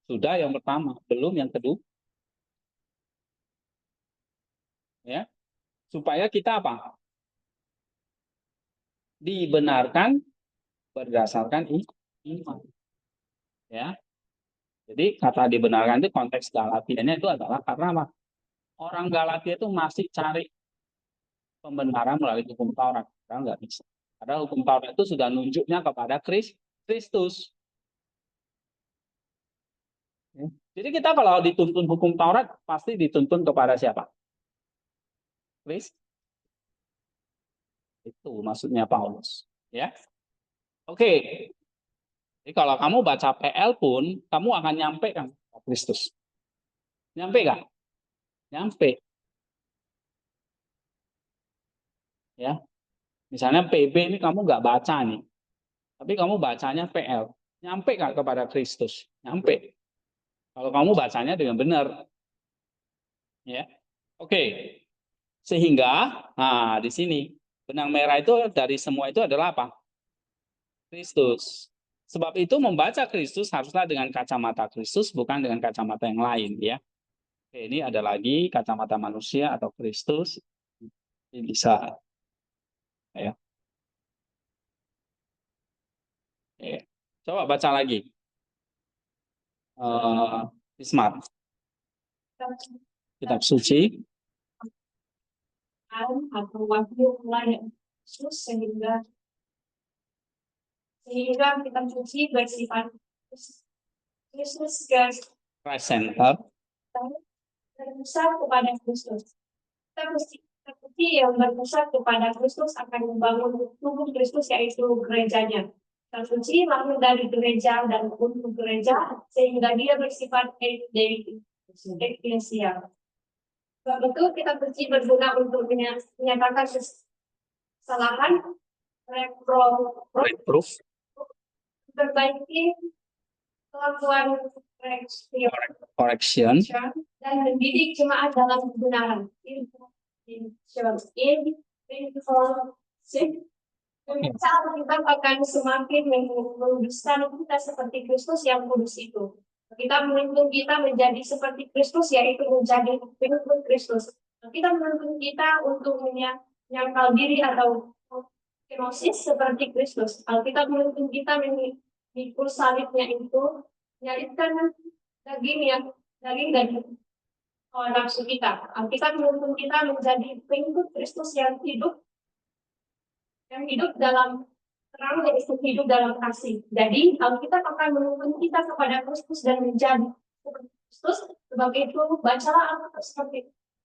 Sudah yang pertama, belum yang kedua. Ya, supaya kita apa? Dibenarkan berdasarkan iman. Ya, jadi kata dibenarkan itu konteks Galatianya itu adalah karena apa? Orang Galatia itu masih cari pembenaran melalui hukum Taurat. Karena nggak bisa. Karena hukum Taurat itu sudah nunjuknya kepada Kristus. Ya. Jadi kita kalau dituntun hukum Taurat pasti dituntun kepada siapa? Kristus. Itu maksudnya Paulus. Ya, oke. Jadi kalau kamu baca PL pun, kamu akan nyampe kan Kristus. Nyampe nggak? Nyampe. Ya, misalnya PB ini kamu nggak baca nih, tapi kamu bacanya PL. Nyampe nggak kepada Kristus? Nyampe. Kalau kamu bacanya dengan benar. Ya, oke. Sehingga, nah di sini benang merah itu dari semua itu adalah apa? Kristus. Sebab itu membaca Kristus haruslah dengan kacamata Kristus, bukan dengan kacamata yang lain, ya. Oke, ini ada lagi kacamata manusia atau Kristus. Ini bisa, ya. Oke. Coba baca lagi. Smart. Kitab suci. Atau wahyu mulai Yesus sehingga kita suci bersifat Kristus guys Christ Center. berpusat kepada Kristus. Kita yang berpusat kepada Kristus akan membangun tubuh Kristus yaitu gerejanya. Kita suci lahir dari gereja dan untuk gereja sehingga dia bersifat eklesia. Sebab itu kita suci berguna untuk menyatakan kesalahan, Reproof. perbaiki kelakuan Correction. dan mendidik jemaat dalam kebenaran. Membaca Alkitab akan semakin menguduskan kita seperti Kristus yang kudus itu. Kita menuntun kita menjadi seperti Kristus, yaitu menjadi pengikut Kristus. Kita menuntun kita untuk menyangkal diri atau kenosis seperti Kristus. Alkitab menuntun kita memikul salibnya itu, menyalibkan daging dari nafsu kita. Alkitab menuntun kita menjadi pengikut Kristus yang hidup dalam terang, yaitu hidup dalam kasih. Jadi Alkitab akan menuntun kita kepada Kristus dan menjadi seperti Kristus. Sebab itu bacalah Alkitab seperti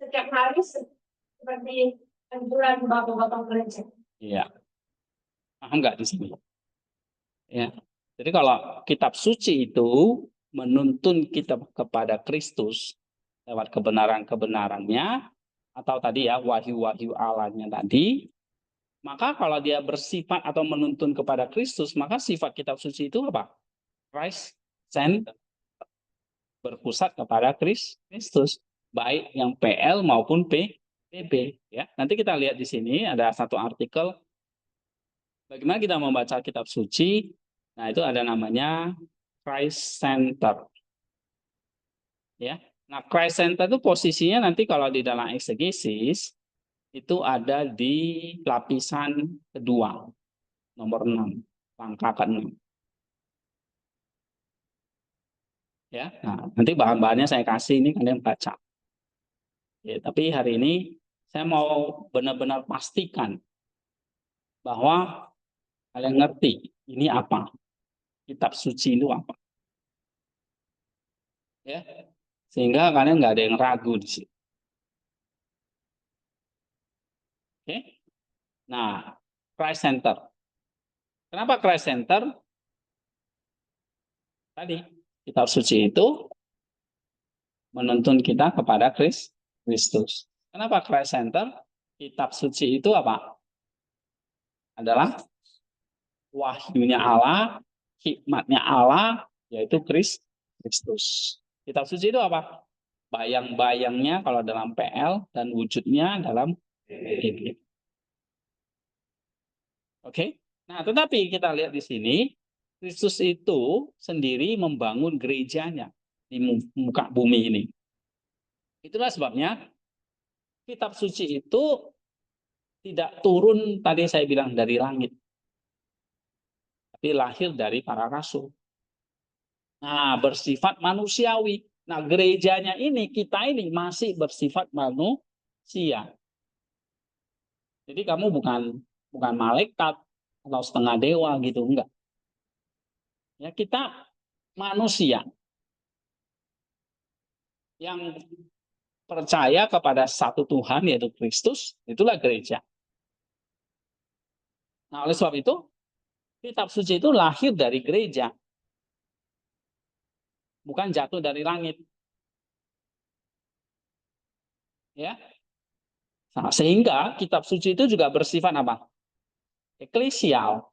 setiap hari seperti anjuran bapak-bapak gereja. Iya. Paham nggak di sini? Ya. Jadi kalau kitab suci itu menuntun kita kepada Kristus lewat kebenaran-kebenarannya, atau tadi ya wahyu-wahyu Allahnya tadi, maka kalau dia bersifat atau menuntun kepada Kristus, maka sifat kitab suci itu apa? Christ centered, berpusat kepada Kristus, baik yang PL maupun PB. Ya, nanti kita lihat di sini ada satu artikel bagaimana kita membaca kitab suci. Nah, itu ada namanya Christ Center. Ya. Nah, Christ Center itu posisinya nanti kalau di dalam eksegesis itu ada di lapisan kedua, nomor 6, langkah ke-6. Ya, nah, nanti bahan-bahannya saya kasih, ini kalian baca. Ya, tapi hari ini saya mau benar-benar pastikan bahwa kalian ngerti ini apa, kitab suci itu apa. Ya, sehingga kalian nggak ada yang ragu di sini. Oke, nah, Christ Center. Kenapa Christ Center? Tadi kitab suci itu menuntun kita kepada Kristus. Kenapa Christ Center? Kitab suci itu apa? Adalah wahyunya Allah, hikmatnya Allah, yaitu Kristus. Kitab suci itu apa? Bayang-bayangnya kalau dalam PL dan wujudnya dalam PB. Oke. Nah, tetapi kita lihat di sini, Kristus itu sendiri membangun gerejanya di muka bumi ini. Itulah sebabnya kitab suci itu tidak turun, tadi saya bilang, dari langit, tapi lahir dari para rasul. Nah, bersifat manusiawi. Nah, gerejanya ini, kita ini masih bersifat manusia. Jadi kamu bukan malaikat atau setengah dewa gitu, enggak. Ya, kita manusia yang percaya kepada satu Tuhan, yaitu Kristus, itulah gereja. Nah, oleh sebab itu, kitab suci itu lahir dari gereja, bukan jatuh dari langit. Ya. Nah, sehingga kitab suci itu juga bersifat apa? Eklesial.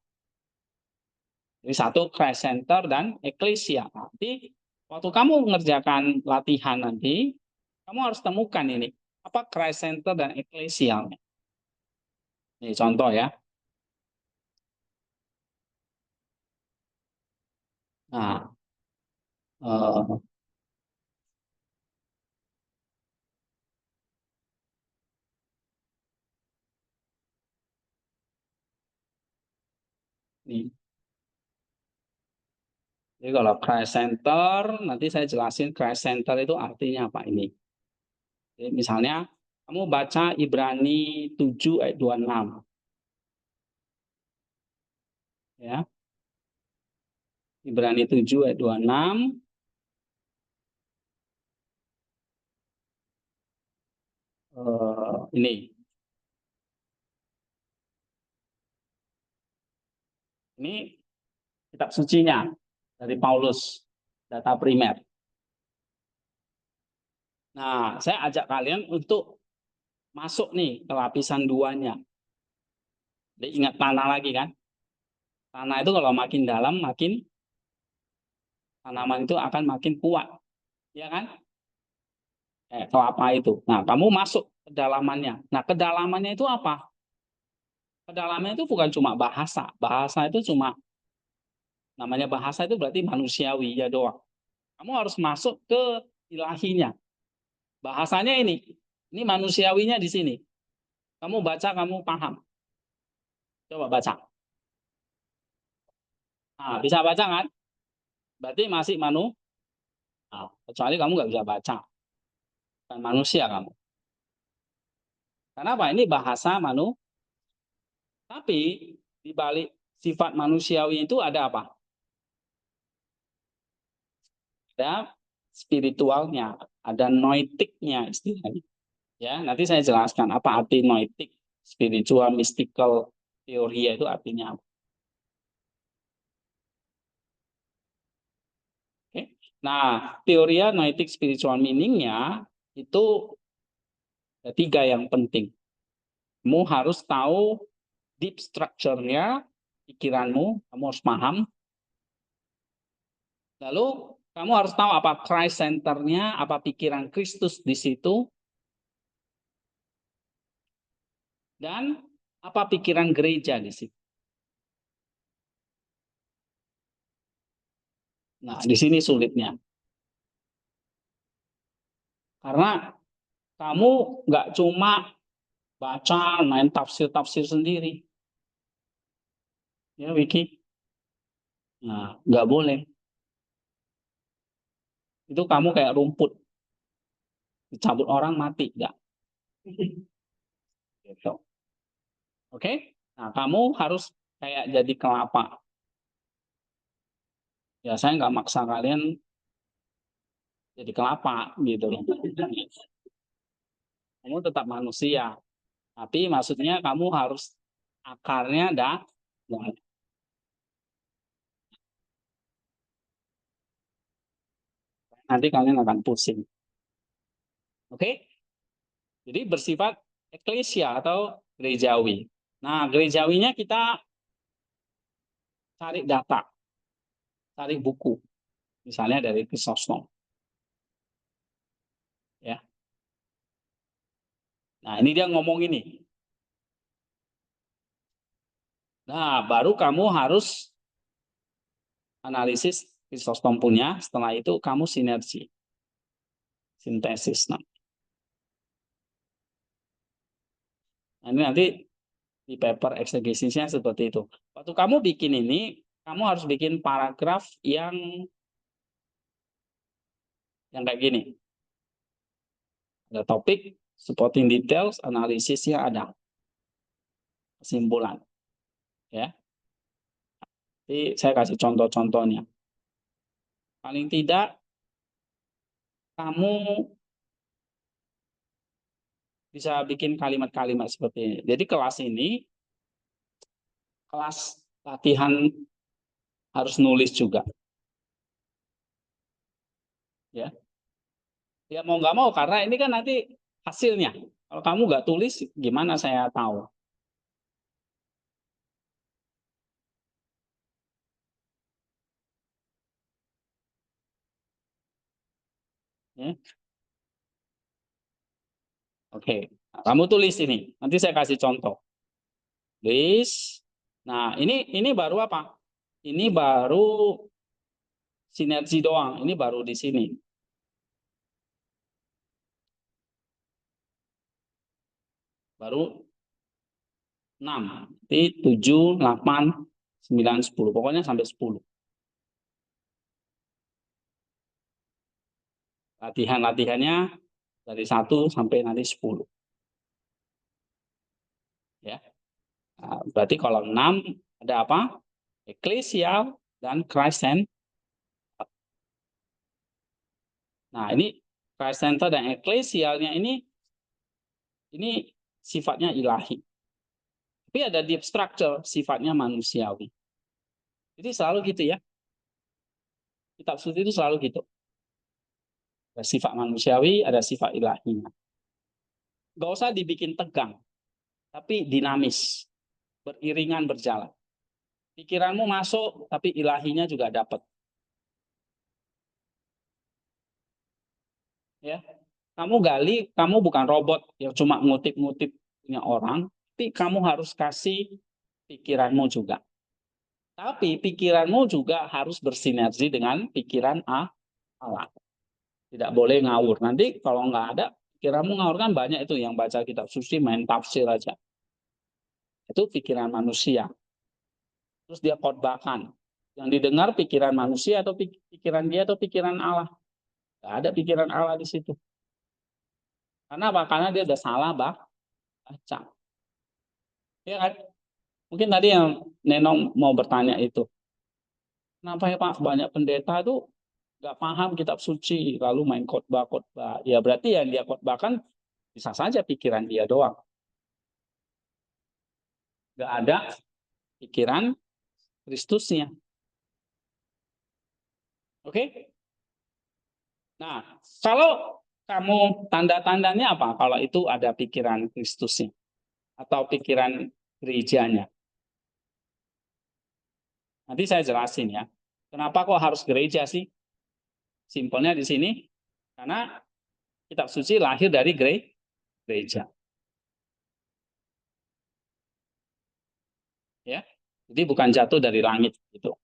Jadi satu Christ Center dan eklesia. Nanti waktu kamu mengerjakan latihan nanti, kamu harus temukan ini. Apa Christ Center dan eklesial. Ini contoh ya. Nah, ini. Jadi kalau Christ Center, nanti saya jelasin Christ Center itu artinya apa ini. Jadi misalnya, kamu baca Ibrani 7 ayat 26. Ya. Ibrani 7 ayat 26. Ini kitab sucinya dari Paulus, data primer. Nah, saya ajak kalian untuk masuk nih ke lapisan 2-nya. Jadi ingat tanah lagi kan? Tanah itu kalau makin dalam, makin tanaman itu akan makin kuat. Ya kan? kelapa itu. Nah, kamu masuk kedalamannya. Nah, kedalamannya itu apa? Kedalamannya itu bukan cuma bahasa. Bahasa itu cuma, namanya bahasa itu berarti manusiawi ya doang. Kamu harus masuk ke ilahinya. Bahasanya ini manusiawinya di sini. Kamu baca, kamu paham. Coba baca. Nah, bisa baca kan? Berarti masih Nah, kecuali kamu nggak bisa baca. Bukan manusia kamu. Kenapa? Ini bahasa tapi di balik sifat manusiawi itu ada apa? Ada spiritualnya, ada noetiknya istilahnya. Ya, nanti saya jelaskan apa arti noetik, spiritual, mystical, teoria itu artinya apa. Oke. Nah, teoria noetik spiritual meaningnya itu ada 3 yang penting. Kamu harus tahu deep structure-nya pikiranmu, kamu harus paham. Lalu kamu harus tahu apa Christ center-nya, apa pikiran Kristus di situ, dan apa pikiran gereja di situ. Nah, di sini sulitnya. Karena kamu nggak cuma baca, main tafsir-tafsir sendiri. Ya, Wiki. Nah, nggak boleh. Itu kamu kayak rumput. Dicabut orang mati, nggak. Gitu. Oke? Nah, kamu harus kayak jadi kelapa. Ya, saya nggak maksa kalian jadi kelapa, gitu loh. Kamu tetap manusia. Tapi maksudnya kamu harus akarnya nanti kalian akan pusing. Oke? Jadi bersifat eklesia atau gerejawi. Nah, gerejawinya kita cari data, cari buku. Misalnya dari Chrysostom. Ya. Nah, ini dia ngomong ini. Nah, baru kamu harus analisis Chrysostom punya, setelah itu kamu sinergi. Sintesis. Nah, ini nanti di paper eksegesinya seperti itu. Waktu kamu bikin ini, kamu harus bikin paragraf yang kayak gini. Ada topik, supporting details, analisisnya ada. Kesimpulan. Ya. Jadi saya kasih contoh-contohnya. Paling tidak kamu bisa bikin kalimat-kalimat seperti ini. Jadi kelas ini, kelas latihan harus nulis juga. Ya, ya mau nggak mau karena ini kan nanti hasilnya. Kalau kamu nggak tulis, gimana saya tahu? Ya. Oke, nah, kamu tulis ini. Nanti saya kasih contoh. Tulis. Nah, ini baru apa? Ini baru sinergi doang. Ini baru di sini. Baru 6. Jadi 7, 8, 9, 10. Pokoknya sampai 10. Latihan-latihannya dari 1 sampai nanti 10. Ya. Nah, berarti kalau 6 ada apa? Eklesial dan Christ Center. Nah, ini Christ Center dan eklesialnya ini sifatnya ilahi. Tapi ada deep structure, sifatnya manusiawi. Jadi selalu gitu ya. Kitab suci itu selalu gitu. Ada sifat manusiawi, ada sifat ilahinya. Gak usah dibikin tegang, tapi dinamis, beriringan berjalan. Pikiranmu masuk, tapi ilahinya juga dapat. Ya, Kamu gali, kamu bukan robot yang cuma ngutip-ngutip punya orang, tapi kamu harus kasih pikiranmu juga. Tapi pikiranmu juga harus bersinergi dengan pikiran Allah. Tidak boleh ngawur. Nanti kalau nggak ada, pikiranmu ngawur kan banyak itu yang baca kitab suci main tafsir aja. Itu pikiran manusia. Terus dia khotbahkan. Yang didengar pikiran manusia atau pikiran dia atau pikiran Allah. Nggak ada pikiran Allah di situ. Karena apa? Karena dia udah salah baca. Ya kan? Mungkin tadi yang Nenong mau bertanya itu. Kenapa ya Pak banyak pendeta itu nggak paham kitab suci lalu main khotbah-khotbah. Ya berarti yang dia khotbahkan bisa saja pikiran dia doang. Nggak ada pikiran Kristusnya. Oke? Nah, kalau kamu tanda-tandanya apa? Kalau itu ada pikiran Kristusnya atau pikiran gerejanya. Nanti saya jelasin ya. Kenapa kok harus gereja sih? Simpelnya di sini, karena kitab suci lahir dari gereja. Ya, jadi bukan jatuh dari langit gitu.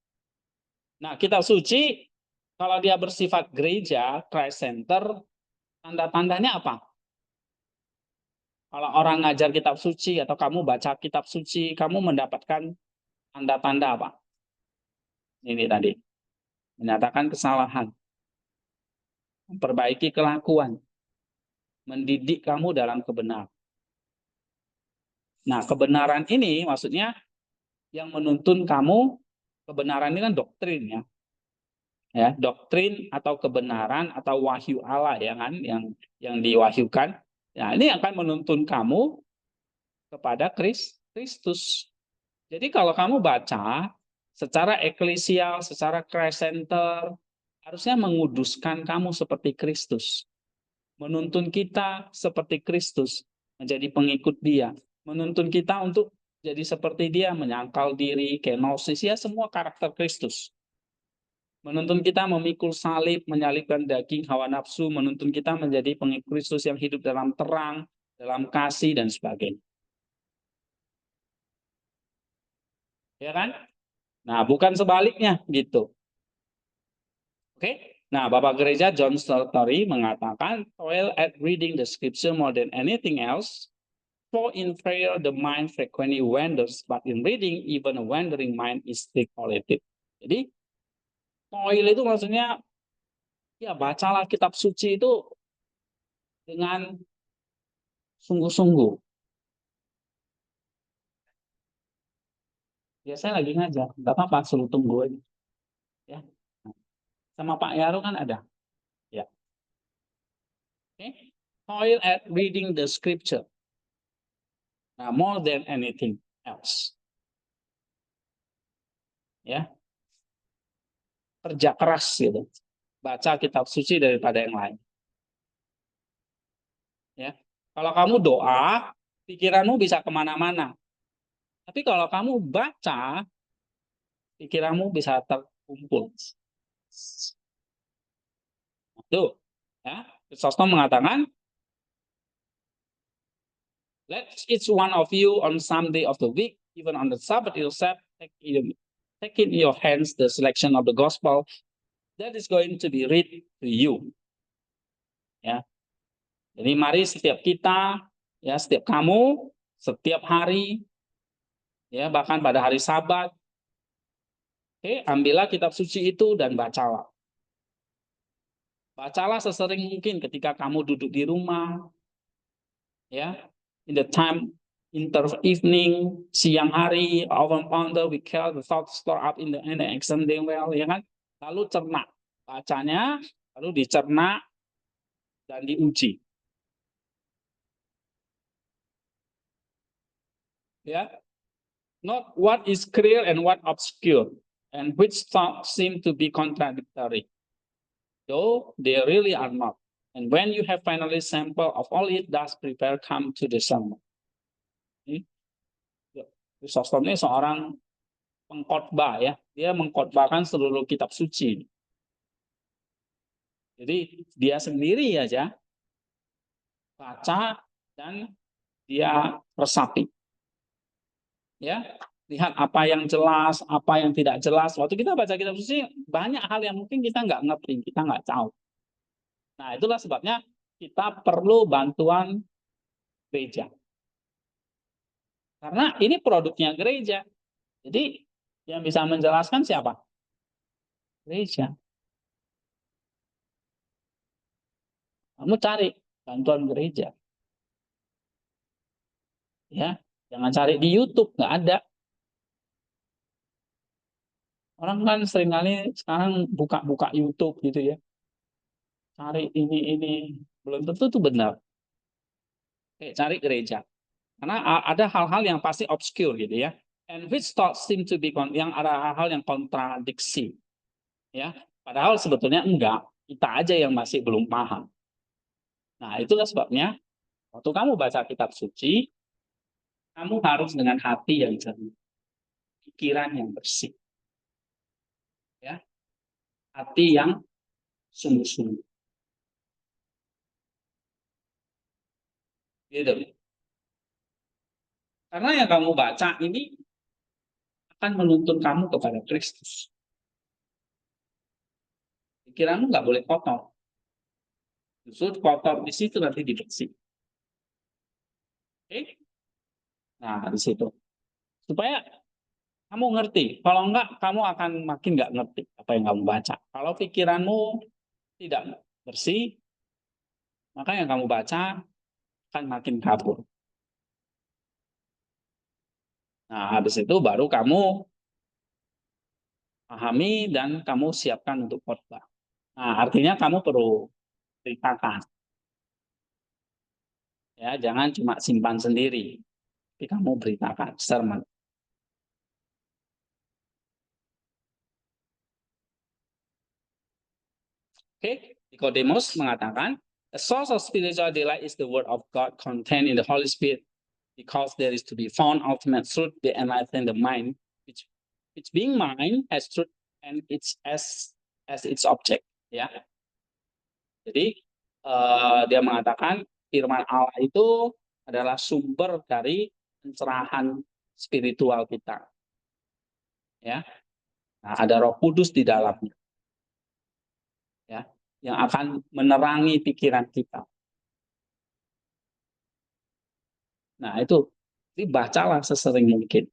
Nah, kitab suci kalau dia bersifat gereja, Christ Center, tanda-tandanya apa? Kalau orang ngajar kitab suci atau kamu baca kitab suci, kamu mendapatkan tanda-tanda apa? Ini tadi, menyatakan kesalahan, memperbaiki kelakuan, mendidik kamu dalam kebenaran. Nah, kebenaran ini maksudnya yang menuntun kamu, kebenaran ini kan doktrin ya. Ya, doktrin atau kebenaran atau wahyu Allah ya kan yang diwahyukan. Nah, ini akan menuntun kamu kepada Kristus. Jadi kalau kamu baca secara eklesial, secara Christ center, harusnya menguduskan kamu seperti Kristus. Menuntun kita seperti Kristus, menjadi pengikut Dia. Menuntun kita untuk jadi seperti Dia, menyangkal diri, kenosis, ya semua karakter Kristus. Menuntun kita memikul salib, menyalibkan daging, hawa nafsu, menuntun kita menjadi pengikut Kristus yang hidup dalam terang, dalam kasih, dan sebagainya. Ya kan? Nah, bukan sebaliknya gitu. Oke? Nah, Bapak Gereja John Stortori mengatakan, toil at reading the scripture more than anything else, for in prayer the mind frequently wanders, but in reading even a wandering mind is recollected. Jadi, toil itu maksudnya, ya bacalah kitab suci itu dengan sungguh-sungguh. Ya saya lagi ngajar, nggak apa-apa, suruh tunggu aja. Ya. Sama Pak Yaro kan ada. Ya. Okay. Toil at reading the scripture. Nah, more than anything else. Ya. Kerja keras gitu. Baca kitab suci daripada yang lain. Ya. Kalau kamu doa, pikiranmu bisa kemana-mana. Tapi kalau kamu baca, pikiranmu bisa terkumpul. Tuh, ya. Chrysostom mengatakan, let each one of you on some day of the week, even on the Sabbath itself, take in your hands the selection of the gospel that is going to be read to you. Ya. Jadi mari setiap kita, ya setiap kamu, setiap hari, ya bahkan pada hari Sabat, ambillah kitab suci itu dan bacalah. Bacalah sesering mungkin ketika kamu duduk di rumah, ya, in the time evening, siang hari, often ponder, we care the thoughts store up in the extending well, ya kan? Lalu cerna, bacanya, lalu dicerna dan diuji. Ya, not what is clear and what obscure, and which thoughts seem to be contradictory, though they really are not. And when you have finally sample of all it does prepare come to discernment. Chrysostom ini seorang pengkhotbah ya, dia mengkhotbahkan seluruh kitab suci. Jadi dia sendiri aja baca dan dia resapi. Ya, lihat apa yang jelas, apa yang tidak jelas. Waktu kita baca kitab suci, banyak hal yang mungkin kita nggak ngerti, kita nggak tahu. Nah, itulah sebabnya kita perlu bantuan gereja. Karena ini produknya gereja. Jadi, yang bisa menjelaskan siapa? Gereja. Kamu cari bantuan gereja. Ya, jangan cari di YouTube, nggak ada. Orang kan seringkali sekarang buka-buka YouTube gitu ya. Cari ini belum tentu itu benar. Oke, cari gereja. Karena ada hal-hal yang pasti obscure gitu ya. And which thoughts seem to be yang ada hal-hal yang kontradiksi. Ya, padahal sebetulnya enggak. Kita aja yang masih belum paham. Nah, itulah sebabnya waktu kamu baca kitab suci, kamu harus dengan hati yang jernih, pikiran yang bersih. Ya, hati yang sungguh-sungguh. Gitu. Karena yang kamu baca ini akan menuntun kamu kepada Kristus. Pikiranmu nggak boleh kotor. Justru kotor di situ nanti dibersih. Oke? Nah, di situ. Supaya kamu ngerti. Kalau enggak, kamu akan makin nggak ngerti apa yang kamu baca. Kalau pikiranmu tidak bersih, maka yang kamu baca akan makin kabur. Nah, habis itu baru kamu pahami dan kamu siapkan untuk khotbah. Nah, artinya kamu perlu ceritakan. Ya, jangan cuma simpan sendiri. Tapi kamu beritakan sermon. Oke, Nicodemus mengatakan, a source of spiritual delight is the word of God contained in the Holy Spirit, because there is to be found ultimate truth, the enlighten the mind, which being mind has truth and it's as its object. Ya, jadi dia mengatakan firman Allah itu adalah sumber dari pencerahan spiritual kita. Ya, nah, ada Roh Kudus di dalamnya. Ya, yang akan menerangi pikiran kita. Nah, itu dibacalah sesering mungkin.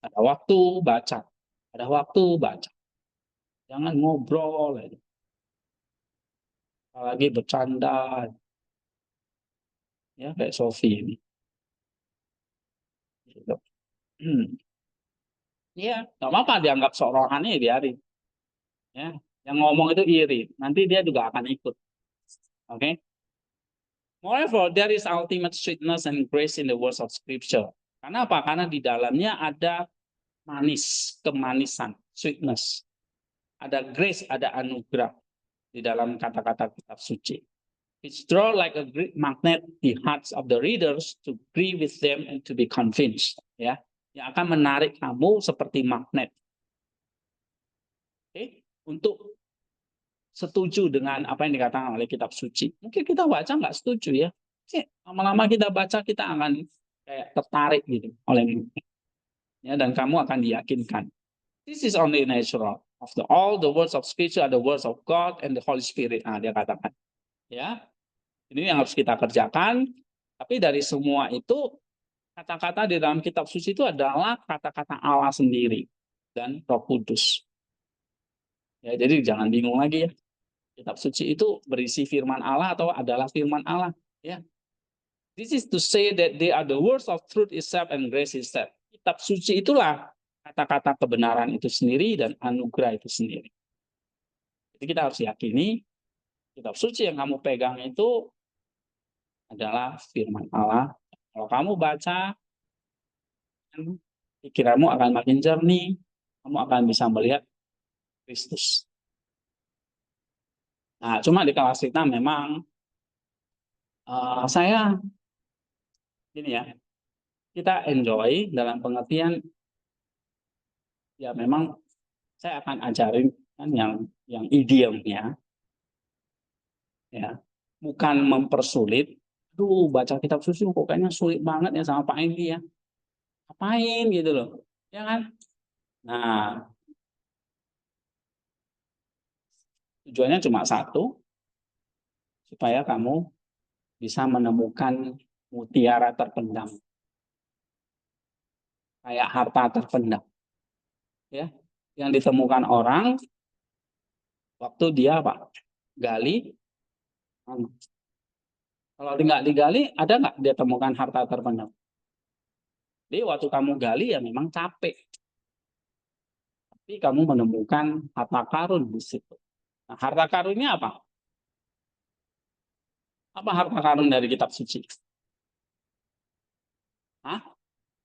Ada waktu baca, ada waktu baca. Jangan ngobrol aja. Apalagi bercanda. Ya, kayak Sofi ini. Gitu. Iya, nggak apa-apa dianggap sok rohani, biarin. Ya, yang ngomong itu iri, nanti dia juga akan ikut. Oke? Okay? Moreover, there is ultimate sweetness and grace in the words of Scripture. Karena apa? Karena di dalamnya ada manis, kemanisan, sweetness. Ada grace, ada anugerah di dalam kata-kata kitab suci. Which draw like a great magnet the hearts of the readers to agree with them and to be convinced. Ya, yang akan menarik kamu seperti magnet. Okay? Untuk setuju dengan apa yang dikatakan oleh kitab suci. Mungkin kita baca nggak setuju ya. Lama-lama kita baca, kita akan kayak tertarik gitu oleh ya, dan kamu akan diyakinkan. This is only natural. After all, the words of Scripture are the words of God and the Holy Spirit. Nah, dia katakan. Ya, ini yang harus kita kerjakan. Tapi dari semua itu, kata-kata di dalam kitab suci itu adalah kata-kata Allah sendiri dan Roh Kudus. Ya, jadi jangan bingung lagi ya. Kitab suci itu berisi firman Allah atau adalah firman Allah. Ya, this is to say that they are the words of truth itself and grace itself. Kitab suci itulah kata-kata kebenaran itu sendiri dan anugerah itu sendiri. Jadi kita harus yakini kitab suci yang kamu pegang itu adalah firman Allah. Kalau kamu baca, pikiranmu akan makin jernih, kamu akan bisa melihat Kristus. Nah, cuma di kelas kita memang saya gini ya, kita enjoy dalam pengertian ya memang saya akan ajarin kan yang idiomnya ya, bukan mempersulit, Duh, baca kitab suci kok kayaknya sulit banget ya sama Pak Edi ya. Ngapain gitu loh. Ya kan? Nah, tujuannya cuma satu, supaya kamu bisa menemukan mutiara terpendam. Kayak harta terpendam. Ya, yang ditemukan orang waktu dia apa? Gali. Kalau nggak digali, ada nggak dia temukan harta terpendam? Jadi waktu kamu gali ya memang capek. Tapi kamu menemukan harta karun di situ. Nah, harta karunnya apa? Apa harta karun dari kitab suci? Hah?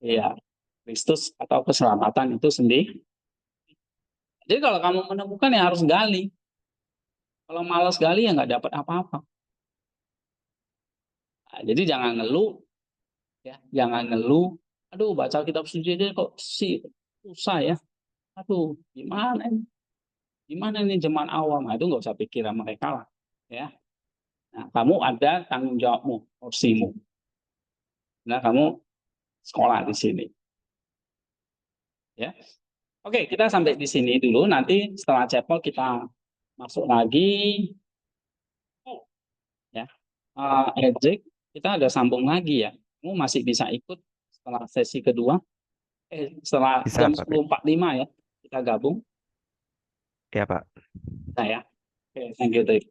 Iya, Kristus atau keselamatan itu sendiri. Jadi kalau kamu menemukan ya harus gali. Kalau malas gali ya nggak dapat apa-apa. Nah, jadi jangan ngeluh, ya, jangan ngeluh. Aduh, baca kitab suci aja kok susah ya. Aduh, gimana ini? Gimana ini jemaat awam? Nah, itu nggak usah pikir sama mereka lah, ya. Nah, kamu ada tanggung jawabmu, porsimu. Nah, kamu sekolah di sini, ya. Oke, kita sampai di sini dulu. Nanti setelah chapel kita masuk lagi, ya. Ejek, kita ada sambung lagi ya. Kamu masih bisa ikut setelah sesi kedua. Setelah Bisa, jam Pak. 10.45 ya, kita gabung. Ya, Pak. Nah, ya. Oke, thank you, Drik.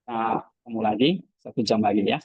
Nah, ketemu lagi 1 jam lagi ya.